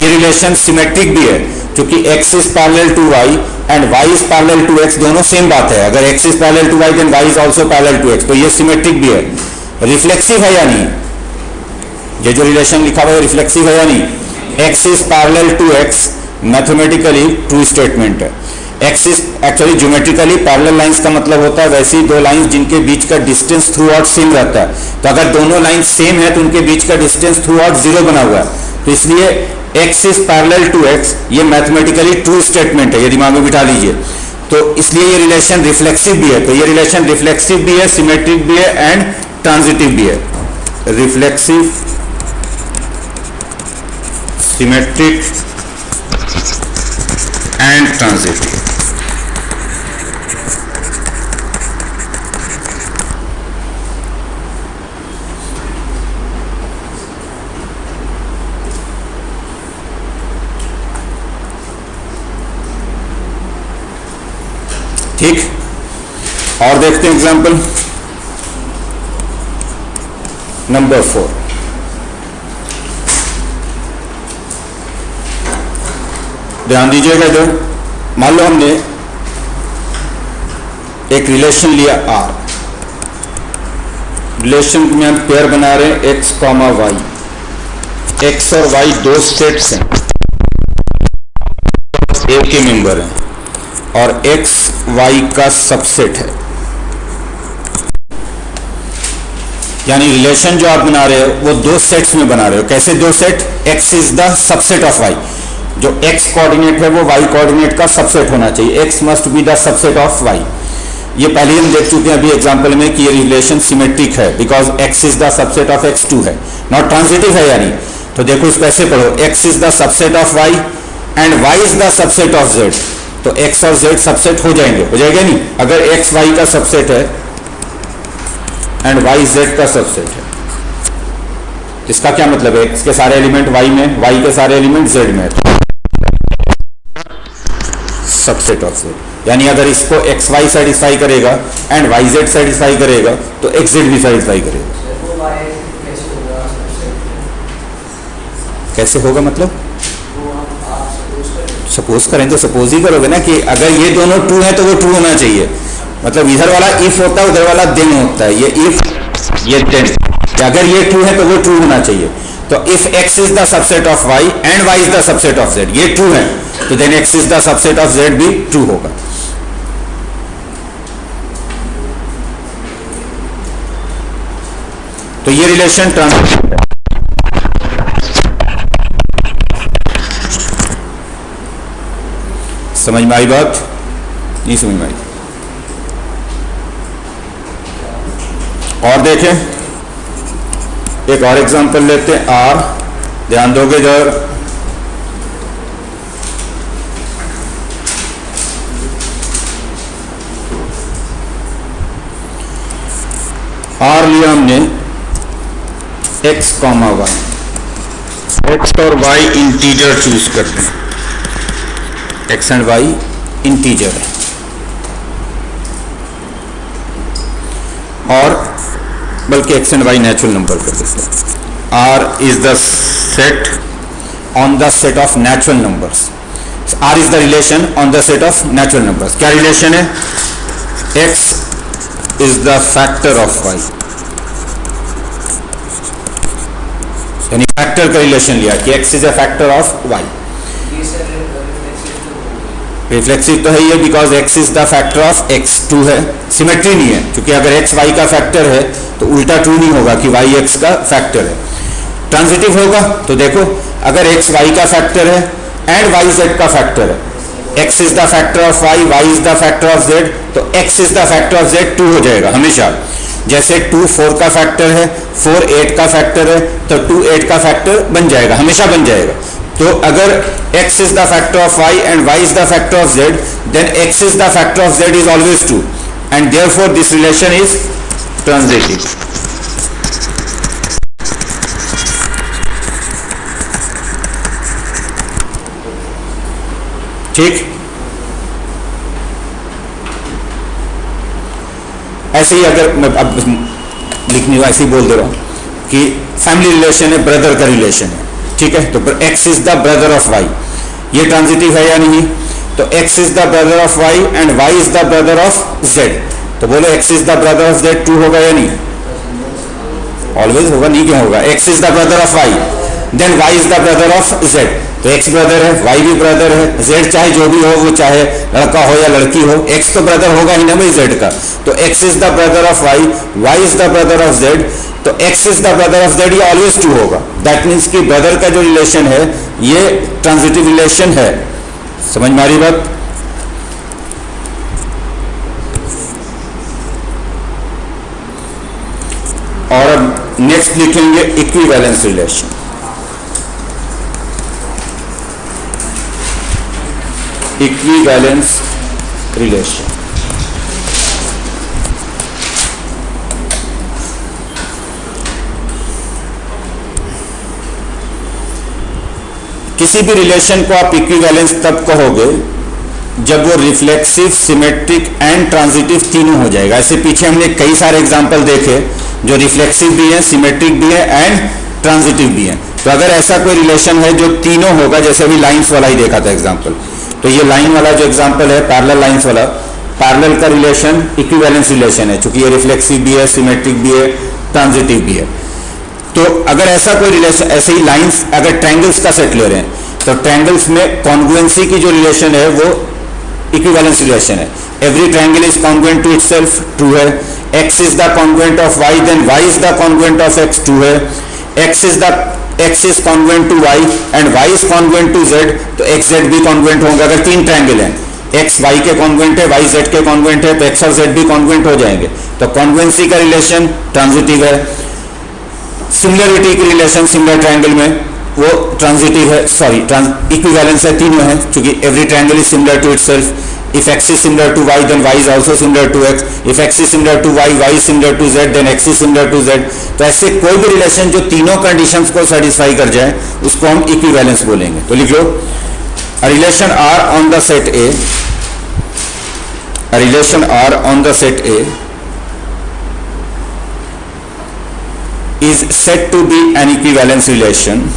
ये रिलेशन सिमेट्रिक भी है, क्योंकि x is parallel to y and y is parallel to x, दोनों सेम बात है। अगर x is parallel to y then y is also parallel to x, तो ये सिमेट्रिक भी है। रिफ्लेक्सिव है या नहीं, ये जो रिलेशन लिखा हुआ है रिफ्लेक्सिव है या नहीं, x is parallel to x mathematically true statement है। X is actually geometrically parallel lines का मतलब होता है वैसी दो लाइंस जिनके बीच का डिस्टेंस थ्रू आउट सेम रहता है, तो अगर दोनों लाइन सेम है तो उनके बीच का डिस्टेंस थ्रू आउट जीरो बना हुआ है, तो इसलिए x is parallel to x ये मैथमेटिकली ट्रू स्टेटमेंट है, ये दिमाग में बिठा लीजिए। तो इसलिए ये रिलेशन रिफ्लेक्सिव भी है, तो ये रिलेशन रिफ्लेक्सिव भी है, सिमेट्रिक भी है एंड ट्रांजिटिव भी है। Reflexive, symmetric and transitive. ठीक, और देखते हैं एग्जांपल नंबर 4। ध्यान दीजिएगा इधर, मान लो हमने एक रिलेशन लिया R, रिलेशन में हम पेयर बना रहे हैं x कॉमा वाई, एक्स और वाई दो सेट्स हैं, ए के मेंबर हैं, और x y का सबसेट है, यानी रिलेशन जो आप बना रहे हो वो दो सेट्स में बना रहे हो। कैसे दो set, x is the subset of y, जो x कोऑर्डिनेट है वो y कोऑर्डिनेट का सबसेट होना चाहिए, x must be the subset of y। ये पहले हम देख चुके हैं अभी एग्जांपल में कि ये रिलेशन सिमेट्रिक है, because x is the subset of x2 है, नॉट ट्रांजिटिव है यानी। तो देखो इसको ऐसे पढ़ो, x is the subset of y and y is the subset of z, तो x और z सबसेट हो जाएंगे, हो जाएगा नहीं। अगर x y का सबसेट है एंड y z का सबसेट है, इसका क्या मतलब है, x के सारे एलिमेंट y में, y के सारे एलिमेंट z में, सबसेट ऑफ z, यानी अगर इसको एक्स वाई सेटिस्फाई करेगा एंड वाई जेड सेटिस्फाई करेगा तो एक्स जेड भी सेटिस्फाई करेगा। कैसे होगा मतलब, सपोज करें तो सपोज ही करोगे ना कि अगर ये दोनों ट्रू है तो वो ट्रू होना चाहिए, मतलब इधर वाला इफ होता है उधर वाला देन होता है, ये इफ ये देन, अगर ये ट्रू है तो वो ट्रू होना चाहिए। तो if x is the subset of y and y is the subset of z, ये ट्रू है, तो then x is the subset of z भी ट्रू होगा। तो ये रिलेशन ट्रांजिटिव है। समझ में आई बात, नहीं समझ में आई? और देखें एक और एग्जांपल लेते हैं, आर, ध्यान दोगे इधर, आर लिया हमने x, y, x और y इंटीजर चूज कर लें, x एंड y इंटीजर है, और बल्कि x and y natural number कर देते हैं। R is the set on the set of natural numbers, R is the relation on the set of natural numbers. क्या रिलेशन है? x is the factor of y, यानी factor का relation लिया कि x is a factor of y। Reflexive तो है ये, because x is the factor of x, true है, सिमेट्री नहीं है, क्योंकि अगर x y का फैक्टर है तो उल्टा ट्रू नहीं होगा कि y x का फैक्टर है। ट्रांजिटिव होगा तो देखो, अगर x y का फैक्टर है एंड y z का फैक्टर है, x is the factor of y, y is the factor of z, तो x is the factor of z 2 हो जाएगा हमेशा। जैसे 2 4 का फैक्टर है, 4 8 का फैक्टर है, तो 2 8 का फैक्टर बन जाएगा, हमेशा बन जाएगा। तो अगर x is the factor of y and y is the factor of z, then x is the factor of z is always 2, and therefore this relation is transitive. ठीक, ऐसे ही अगर मैं अब लिखने ऐसे ही बोल दे रहा हूं कि फैमिली रिलेशन है, ब्रदर का रिलेशन है, ठीक है, तो x is the brother of y, ये ट्रांजिटिव है या नहीं? तो x is the brother of y and y is the brother of z, तो बोलो x is the brother of z true होगा या नहीं? ऑलवेज होगा, नहीं क्यों होगा? x is the brother of y, then y is the brother of z, तो x ब्रदर है, y भी ब्रदर है, z चाहे जो भी हो, वो चाहे लड़का हो या लड़की हो, x तो ब्रदर होगा ही ना भाई z का, तो x is the brother of y, y is the brother of z, तो x is the brother of z, ये ऑलवेज ट्रू होगा। दैट मीन्स कि ब्रदर का जो रिलेशन है ये ट्रांजिटिव रिलेशन है। समझ में आ रही बात? और अब नेक्स्ट लिखेंगे इक्विवेलेंस रिलेशन। इक्विवेलेंस रिलेशन किसी भी रिलेशन को आप इक्विवेलेंस तब कहोगे जब वो रिफ्लेक्सिव, सिमेट्रिक एंड ट्रांजिटिव तीनों हो जाएगा। ऐसे पीछे हमने कई सारे एग्जांपल देखे जो रिफ्लेक्सिव भी है, सिमेट्रिक भी है एंड ट्रांजिटिव भी है। तो अगर ऐसा कोई रिलेशन है जो तीनों होगा, जैसे अभी लाइंस वाला ही देखा था एग्जांपल, तो ये लाइन वाला जो एग्जांपल है पैरेलल लाइंस वाला, पैरेलल का रिलेशन इक्विवेलेंस रिलेशन है, चूंकि ये रिफ्लेक्सिव भी है, सिमेट्रिक भी है, ट्रांजिटिव भी है। तो अगर ऐसा कोई रिलेशन, ऐसे ही लाइंस, अगर ट्रायंगल्स का सेट ले रहे हैं तो ट्रायंगल्स में कॉन्ग्रुएंसी की जो रिलेशन है वो इक्विवेलेंस रिलेशन है। Every triangle is congruent to itself, true है। x is the congruent of y, then y is the congruent of x, true है। x is congruent to y and y is congruent to z, तो x z भी congruent होंगे। अगर तीन triangle हैं, x y के congruent है, y z के कॉन्ग्रुएंट है, तो x और z भी कॉन्ग्रुएंट हो जाएंगे। तो कॉन्ग्रुएंसी का रिलेशन ट्रांजिटिव है। सिमिलरिटी की रिलेशन सिमिलर ट्रायंगल में वो ट्रांजिटिव है, सॉरी इक्विवेलेंस है, तीनों है, क्योंकि every triangle is similar to itself. If x is similar to y, then y is also similar to x. If x is similar to y, y is similar to z, then x is similar to z. तो ऐसे कोई भी relation जो तीनों conditions को satisfy कर जाए उसको हम इक्विवेलेंस बोलेंगे। तो लिख लो, a relation R on the set A, a relation R on the set A is said to be an equivalence relation,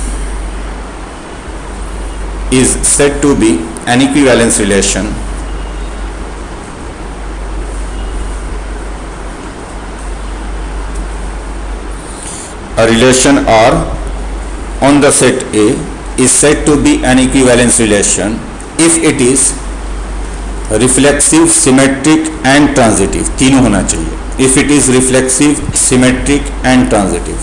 is said to be an equivalence relation a relation R on the set A is said to be an equivalence relation if it is reflexive, symmetric and transitive, तीनों होना चाहिए। if it is reflexive, symmetric and transitive।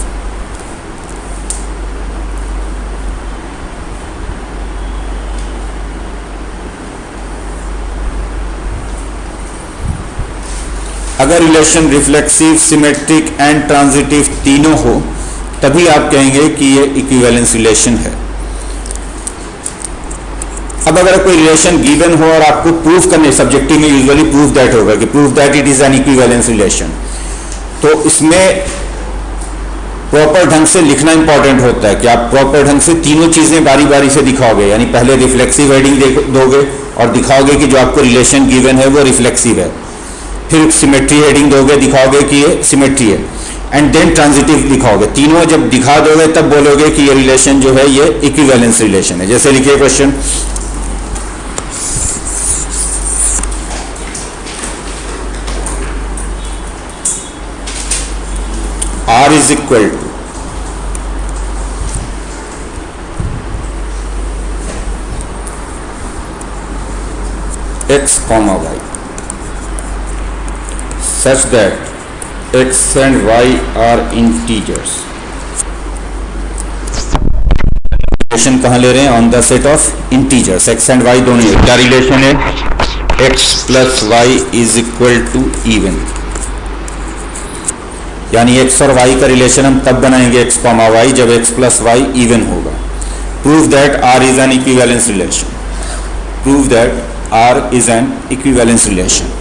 अगर relation reflexive, symmetric and transitive तीनों हो तभी आप कहेंगे कि ये इक्विवेलेंस रिलेशन है। अब अगर कोई रिलेशन गिवन हो और आपको प्रूफ करने, सब्जेक्टिव में यूजुअली प्रूफ दैट होगा कि proof that it is an equivalence relation, तो इसमें प्रॉपर ढंग से लिखना इंपॉर्टेंट होता है कि आप प्रॉपर ढंग से तीनों चीजें बारी बारी से दिखाओगे, यानी पहले रिफ्लेक्सिव हेडिंग दोगे और दिखाओगे कि जो आपको रिलेशन गिवन है वो रिफ्लेक्सिव है, फिर सिमेट्री हेडिंग दोगे, दिखाओगे कि ये सिमेट्री है, एंड देन ट्रांजिटिव दिखाओगे। तीनों जब दिखा दोगे तब बोलोगे कि ये रिलेशन जो है ये इक्विवेलेंस रिलेशन है। जैसे लिखिए question, R is equal to x comma y such that x and y are integers। Relation कहाँ ले रहे हैं? On the set of integers, x and y दोनों। क्या रिलेशन है? x plus Y is equal to even, यानी x और y का रिलेशन हम तब बनाएंगे x कॉमा y जब x प्लस वाई इवन होगा। Prove that R is an equivalence relation. Prove that R is an equivalence relation.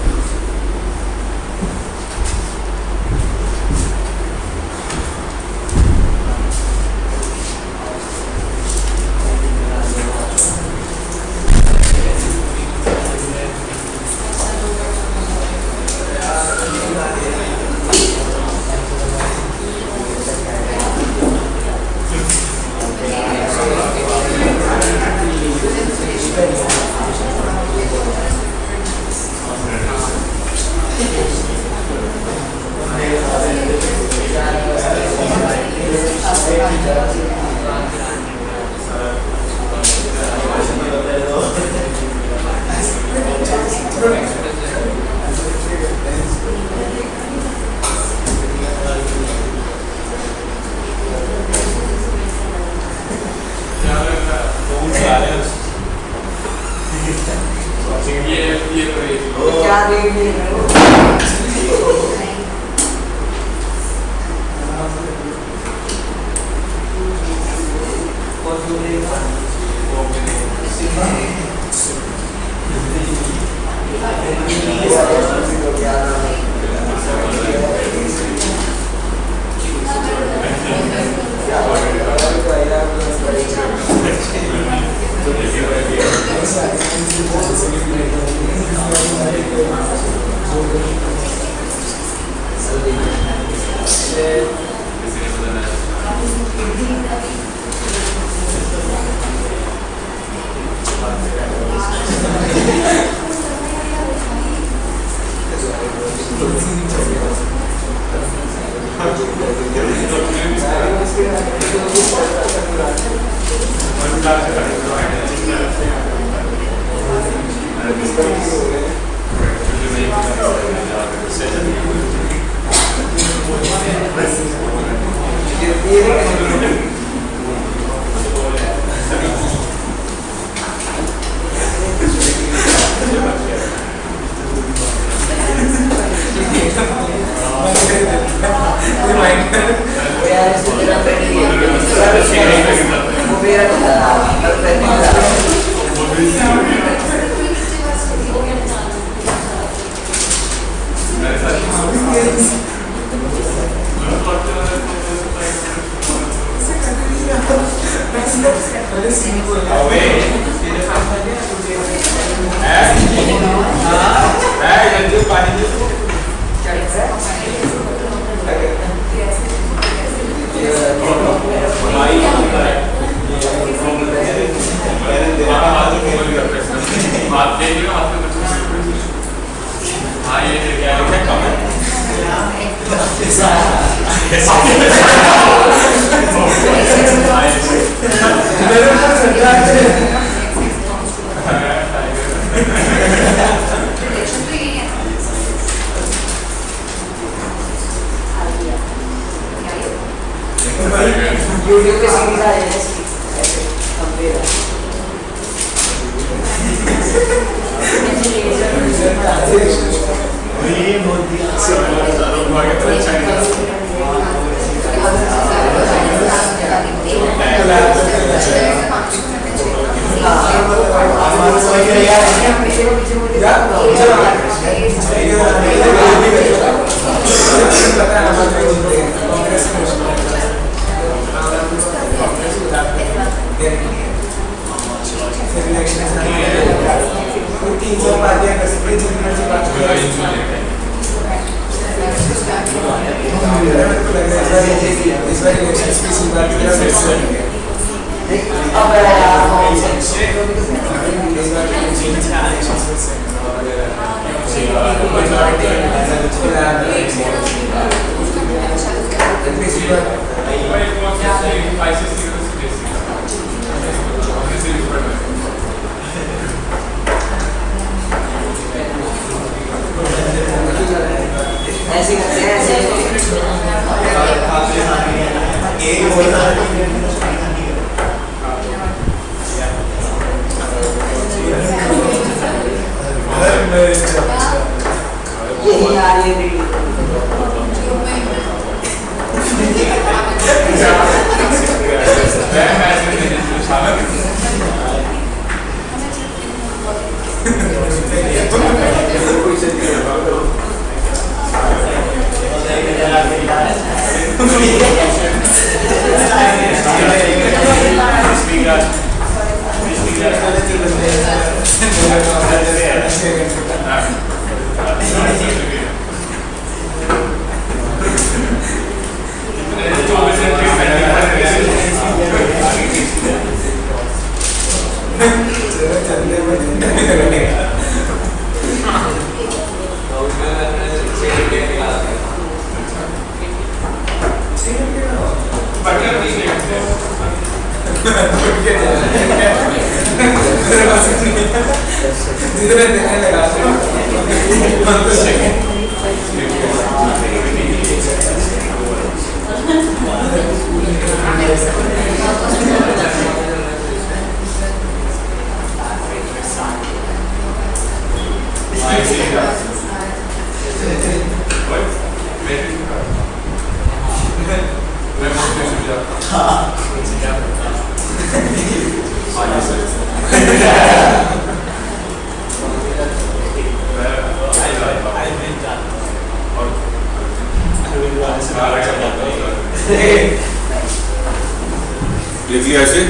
लिख लिया ऐसे।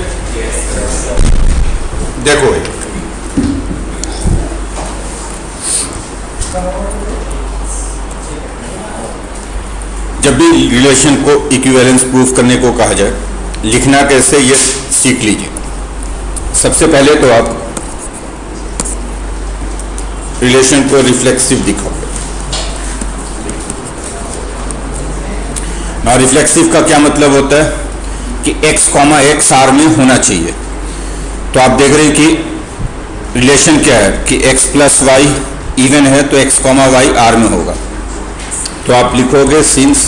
देखो जब भी रिलेशन को इक्विवेलेंस प्रूफ करने को कहा जाए, लिखना कैसे ये सीख लीजिए। सबसे पहले तो आप रिलेशन को रिफ्लेक्सिव दिखाओ। ना रिफ्लेक्सिव का क्या मतलब होता है कि x, x r में होना चाहिए। तो आप देख रहे हैं कि रिलेशन क्या है कि x प्लस वाई इवन है तो x, y r में होगा। तो आप लिखोगे since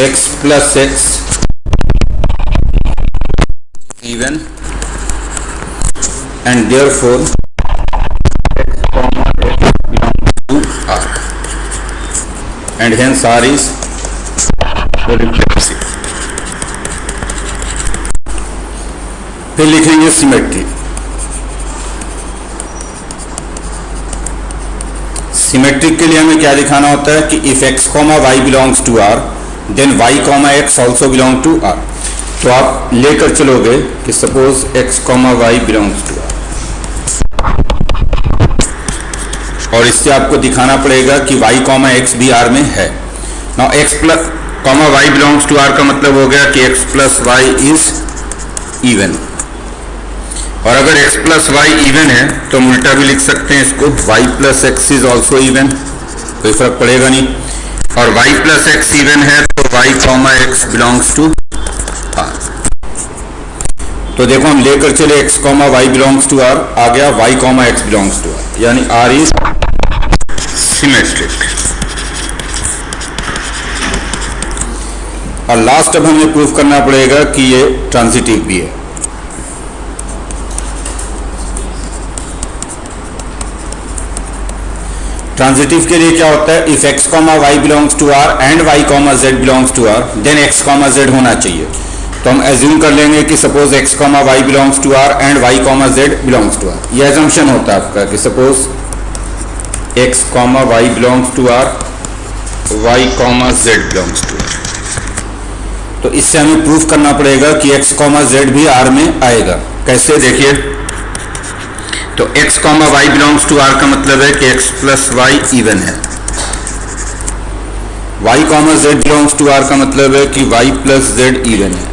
x plus x even and therefore x, x belongs to r and hence r is reflexive. फिर लिखेंगे सिमेट्री। सिमेट्रिक के लिए हमें क्या दिखाना होता है कि if x, y belongs to r then y, x also belong to r। तो आप लेकर चलोगे कि suppose x, y belongs to r और इससे आपको दिखाना पड़ेगा कि y, x भी r में है। Now x plus y belongs to r का मतलब हो गया कि x plus y is even. और अगर x प्लस y इवन है तो हम उल्टा भी लिख सकते हैं इसको, y plus x is also even, कोई फर्क पड़ेगा नहीं। और y प्लस x इवन है तो y, x belongs to r। तो देखो हम लेकर चले x, y belongs to r, आ गया y, x belongs to r, यानी r इज सिमेट्रिक। और लास्ट अब हमें प्रूफ करना पड़ेगा कि ये ट्रांजिटिव भी है। ट्रांजिटिव के लिए क्या होता है, if x, y belongs to r and y, z belongs to r then x, z होना चाहिए। तो हम एज्यूम कर लेंगे कि suppose x, y belongs to r and y, z belongs to r। ये एजम्पशन होता है आपका कि suppose x, y belongs to r y comma z belongs to. तो इससे हमें प्रूफ करना पड़ेगा कि x कॉमा z भी R में आएगा। कैसे, देखिए, तो x comma y belongs to R का मतलब है कि x प्लस वाई इवन है। y comma z belongs to R का मतलब है कि y प्लस z इवन है।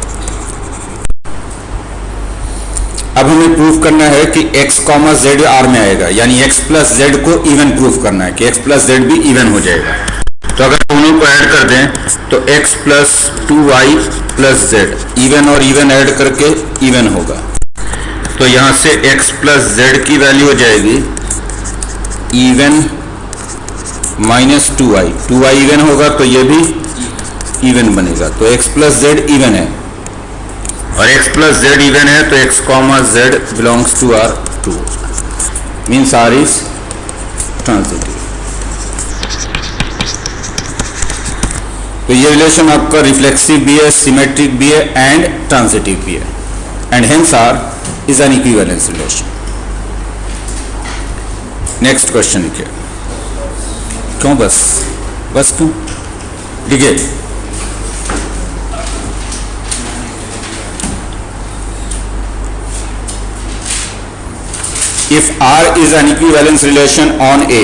अब हमें प्रूफ करना है कि x कॉमा z R में आएगा, यानी x प्लस z को इवन प्रूफ करना है कि x प्लस z भी इवन हो जाएगा। तो अगर दोनों को ऐड कर दें तो x plus 2y plus z, even और इवन ऐड करके इवन होगा। तो यहाँ से x प्लस z की वैल्यू हो जाएगी इवन माइनस 2y इवन होगा तो ये भी इवन बनेगा। तो x प्लस z इवन है और x प्लस z इवन है तो x comma z belongs to R too, means R is transitive. तो ये रिलेशन आपका रिफ्लेक्सिव भी है, सिमेट्रिक भी है एंड ट्रांजिटिव भी है, and hence R is an equivalence relation. Next question लिखिए। क्यों बस क्यों? देखिए, if R is an equivalence relation on A,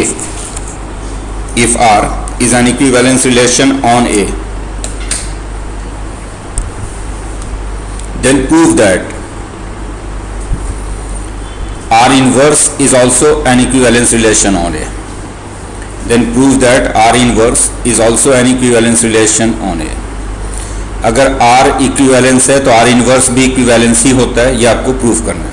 if R is an equivalence relation on A, then prove that R inverse is also an equivalence relation on A. Then prove that R inverse is also an equivalence relation on A. अगर R equivalence है तो R inverse भी equivalence ही होता है, ये आपको prove करना है।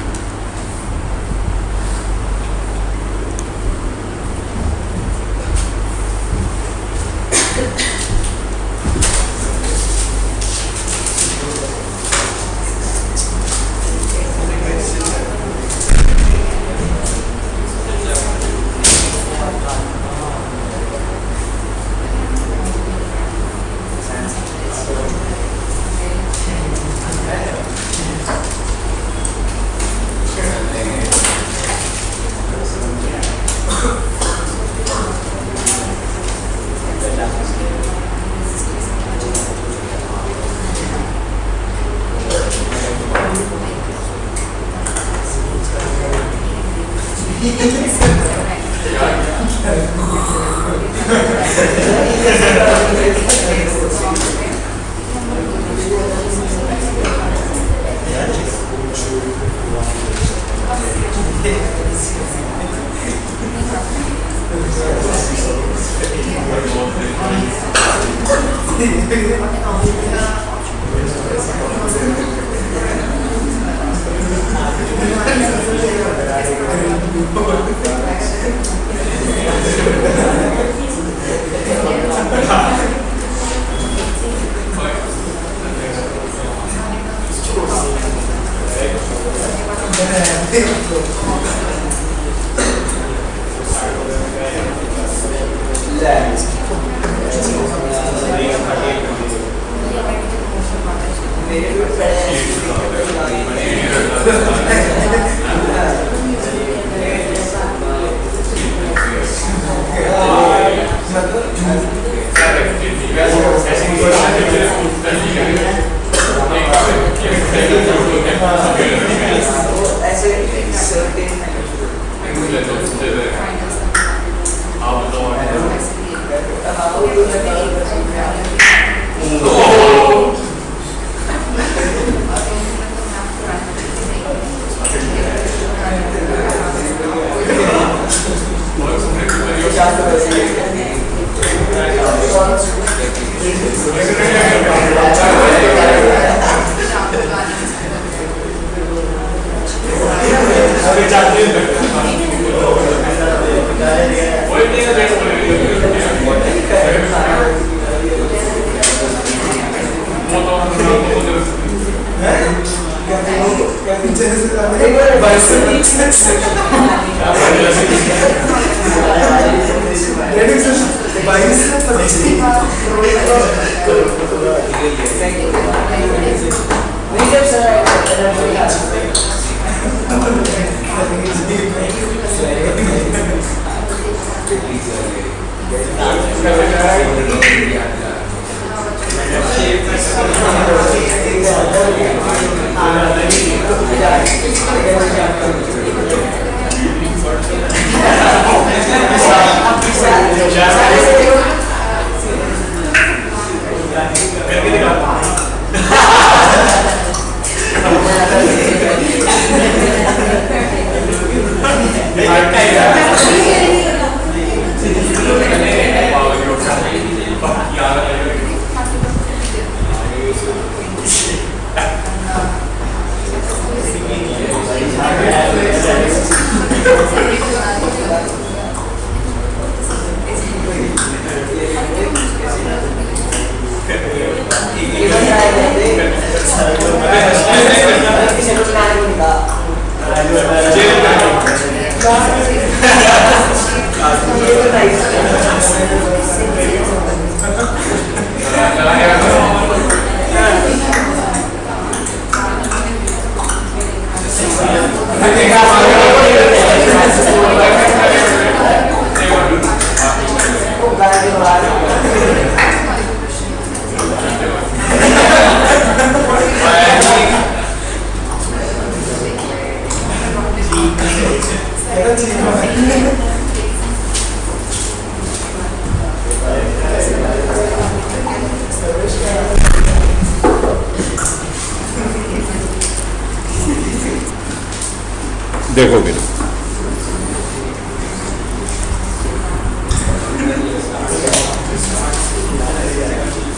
देखो फिर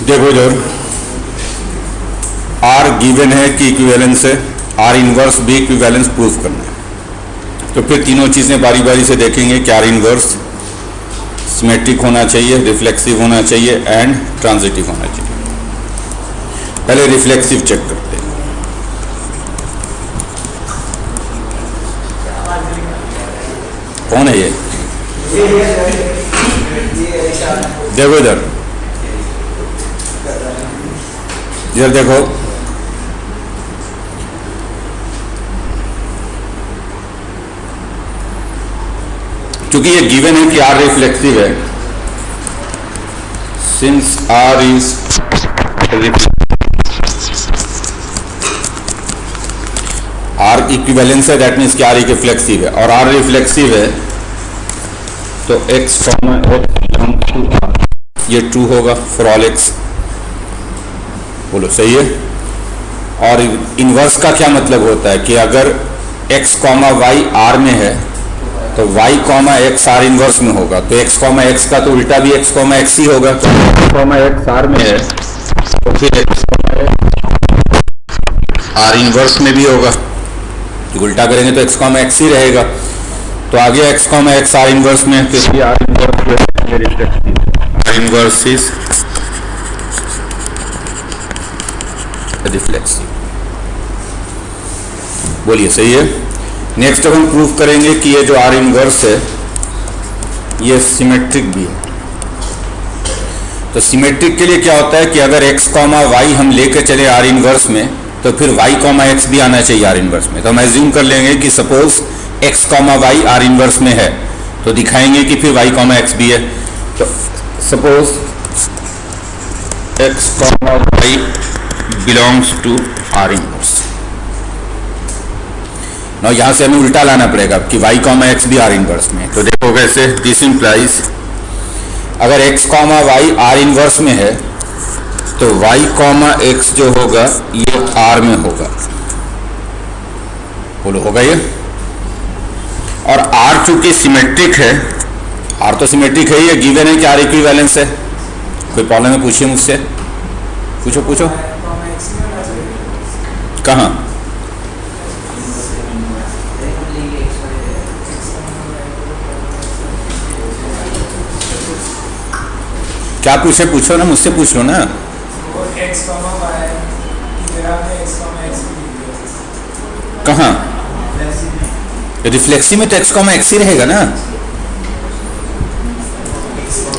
देखो इधर आर गिवन है कि इक्विवेलेंस है, आर इनवर्स भी इक्विवेलेंस प्रूफ करना है। तो फिर तीनों चीजें बारी बारी से देखेंगे कि आर इनवर्स सिमेट्रिक होना चाहिए, रिफ्लेक्सिव होना चाहिए एंड ट्रांजिटिव होना चाहिए। पहले रिफ्लेक्सिव चेक करते हैं। कौन है ये? देखो इधर इधर देखो, क्योंकि ये गिवन है कि आर रिफ्लेक्सिव है, since R is R equivalence है, दैट मीन्स कि आर रिफ्लेक्सिव है, और आर रिफ्लेक्सिव है तो x ये ट्रू होगा फॉर ऑल x। बोलो सही है। और इनवर्स का क्या मतलब होता है कि अगर x, y r में है तो y, x r इनवर्स में होगा, तो x, x का तो उल्टा भी x, x ही होगा। तो x r में है तो फिर x, r इनवर्स में भी होगा, उल्टा करेंगे तो x, x ही रहेगा। तो आगे x, x r इनवर्स में, फिर r इनवर्स इज रिफ्लेक्सिव। बोलिए सही है। नेक्स्ट अब हम प्रूव करेंगे कि ये जो आर इनवर्स है ये सिमेट्रिक भी है। तो सिमेट्रिक के लिए क्या होता है कि अगर x, y हम लेकर चले आर इनवर्स में तो फिर y, x भी आना चाहिए आर इनवर्स में। तो हम एज्यूम कर लेंगे कि suppose x, y are inverse में है तो दिखाएंगे कि फिर y, x भी है। तो suppose x, y belongs to R inverse. ना यहां से हमें उल्टा लाना पड़ेगा कि y, x भी आर इनवर्स में। तो देखो कैसे, दिस इंप्लाइज अगर x, y आर इनवर्स में है तो y, x जो होगा ये r में होगा। बोलो होगा ये। और r चूंकि सिमेट्रिक है, r तो सिमेट्रिक है, ये गिवन है कि r इक्विवेलेंस है। कोई प्रॉब्लम है पूछिए मुझसे, पूछो पूछो। कहाँ? क्या पूछे, पूछो ना, मुझसे पूछ लो ना। कहाँ? रिफ्लेक्सिव में तो x, x ही रहेगा ना।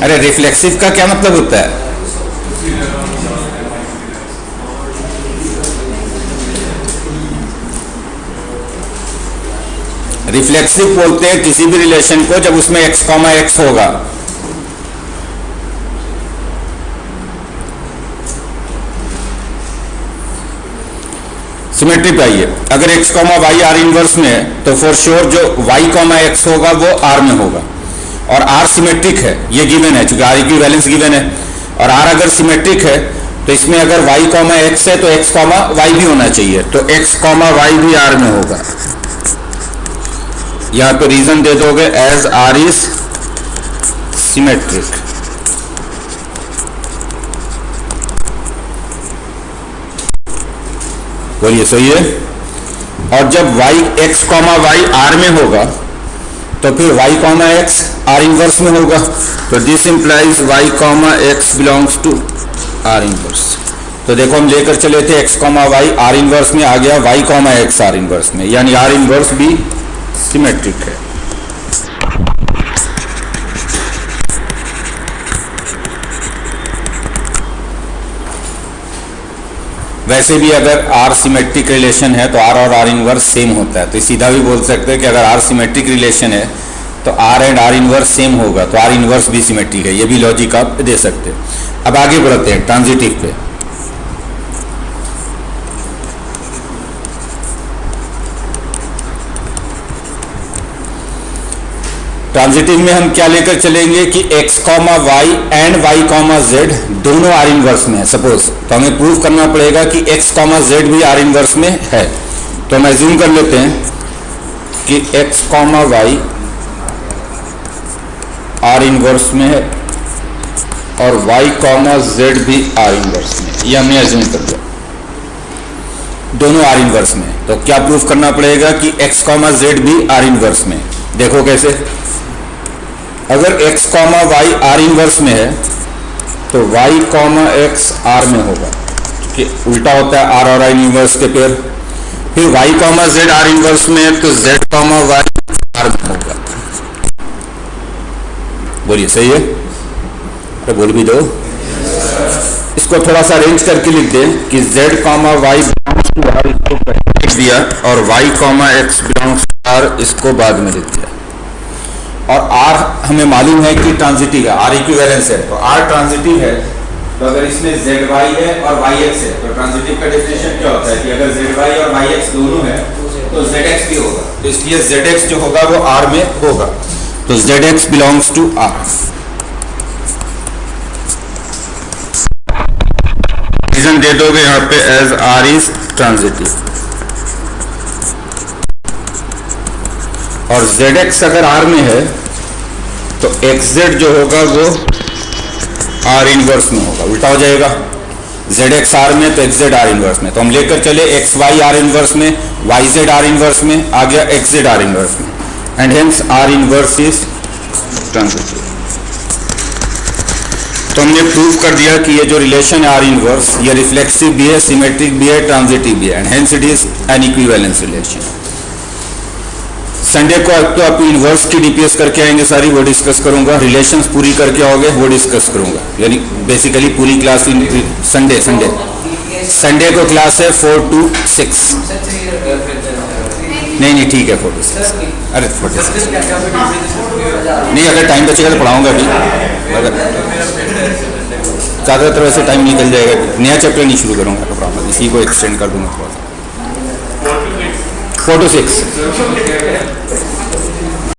अरे रिफ्लेक्सिव का क्या मतलब होता है? रिफ्लेक्सिव बोलते हैं किसी भी रिलेशन को जब उसमें x, x होगा। सिमेट्री पे आइए, अगर x, y आर इनवर्स में है तो फॉर श्योर जो y, x होगा वो r में होगा। और r सिमेट्रिक है, ये गिवन है, क्योंकि r इक्विवेलेंस गिवन है। और r अगर सिमेट्रिक है तो इसमें अगर y, x है तो x, y भी होना चाहिए। तो x, y भी r में होगा। यहाँ पे रीजन दे दोगे एज आर इज सिमेट्रिक। बोलिए सही है। और जब y x comma y R में होगा तो फिर y comma x R inverse में होगा, तो this implies y comma x belongs to R inverse. तो देखो हम लेकर चले थे x comma y R inverse में, आ गया y comma x R inverse में, यानी आर इनवर्स भी सिमेट्रिक है। वैसे भी अगर R सिमेट्रिक रिलेशन है तो R और R इनवर्स सेम होता है, तो सीधा भी बोल सकते हैं कि अगर R सिमेट्रिक रिलेशन है तो R and R inverse same होगा, तो R इनवर्स भी सिमेट्रिक है। ये भी लॉजिक आप दे सकते हैं। अब आगे बढ़ते हैं ट्रांजिटिव पे। ट्रांजिटिव में हम क्या लेकर चलेंगे कि x comma y and y comma z दोनों आर इनवर्स में है सपोज, तो हमें प्रूव करना पड़ेगा कि x कॉमा जेड भी आर इनवर्स में है। तो हम एज्यूम कर लेते हैं कि x comma y R inverse में है और y कॉमा जेड भी आर इनवर्स में, ये हमने एज्यूम कर लिया, दोनों आर इनवर्स में। तो क्या प्रूफ करना पड़ेगा कि x कॉमा जेड भी आर इनवर्स में। देखो कैसे, अगर x comma y R inverse में है तो y कॉमा एक्स आर में होगा, कि उल्टा होता है आर और आई इनवर्स के पेयर। फिर y comma Z are inverse में है तो z कॉमा वाई आर में होगा। बोलिए सही है? तो बोल भी दो। इसको थोड़ा सा अरेंज करके लिख दें कि z comma y belongs to R, इसको पहले लिख दिया, और y comma x belongs to R इसको बाद में लिख दिया। और R हमें मालूम है कि ट्रांजिटिव है, R इक्विवेलेंस है, तो R ट्रांजिटिव है। तो अगर इसमें ZY है और YX है तो ट्रांजिटिव का डेफिनेशन क्या होता है कि अगर ZY और YX दोनों है तो ZX भी होगा, तो इसलिए ZX जो होगा वो R में होगा, तो ZX belongs to R। Reason दे दोगे यहाँ पे एज R इज ट्रांजिटिव, और ZX अगर R में है तो XZ जो होगा वो R इनवर्स में होगा, उल्टा हो जाएगा। ZX R में तो XZ R इनवर्स में, तो हम लेकर चले XY R इनवर्स में, YZ R इनवर्स में, आ गया XZ R इनवर्स में, and hence R inverse is transitive. तो हमने प्रूव कर दिया कि ये जो रिलेशन है R इनवर्स, ये रिफ्लेक्सिव भी है, सिमेट्रिक भी है, ट्रांजिटिव भी है, and hence it is an equivalence relation. Sunday को तो आप इनवर्स की डीपीएस करके आएंगे सारी, वो डिस्कस करूंगा। रिलेशंस पूरी करके आओगे वो डिस्कस करूंगा, यानी बेसिकली पूरी क्लास इन संडे को क्लास है 4 to 6। नहीं ठीक है 4 to 6। अरे 46 नहीं, अगर टाइम बचेगा तो पढ़ाऊंगा भी, ज़्यादातर वैसे टाइम निकल जाएगा। नया चैप्टर नहीं शुरू करूंगा तो प्रॉब्लम, इसी को एक्सटेंड कर दूंगा थोड़ा सा 4 to 6।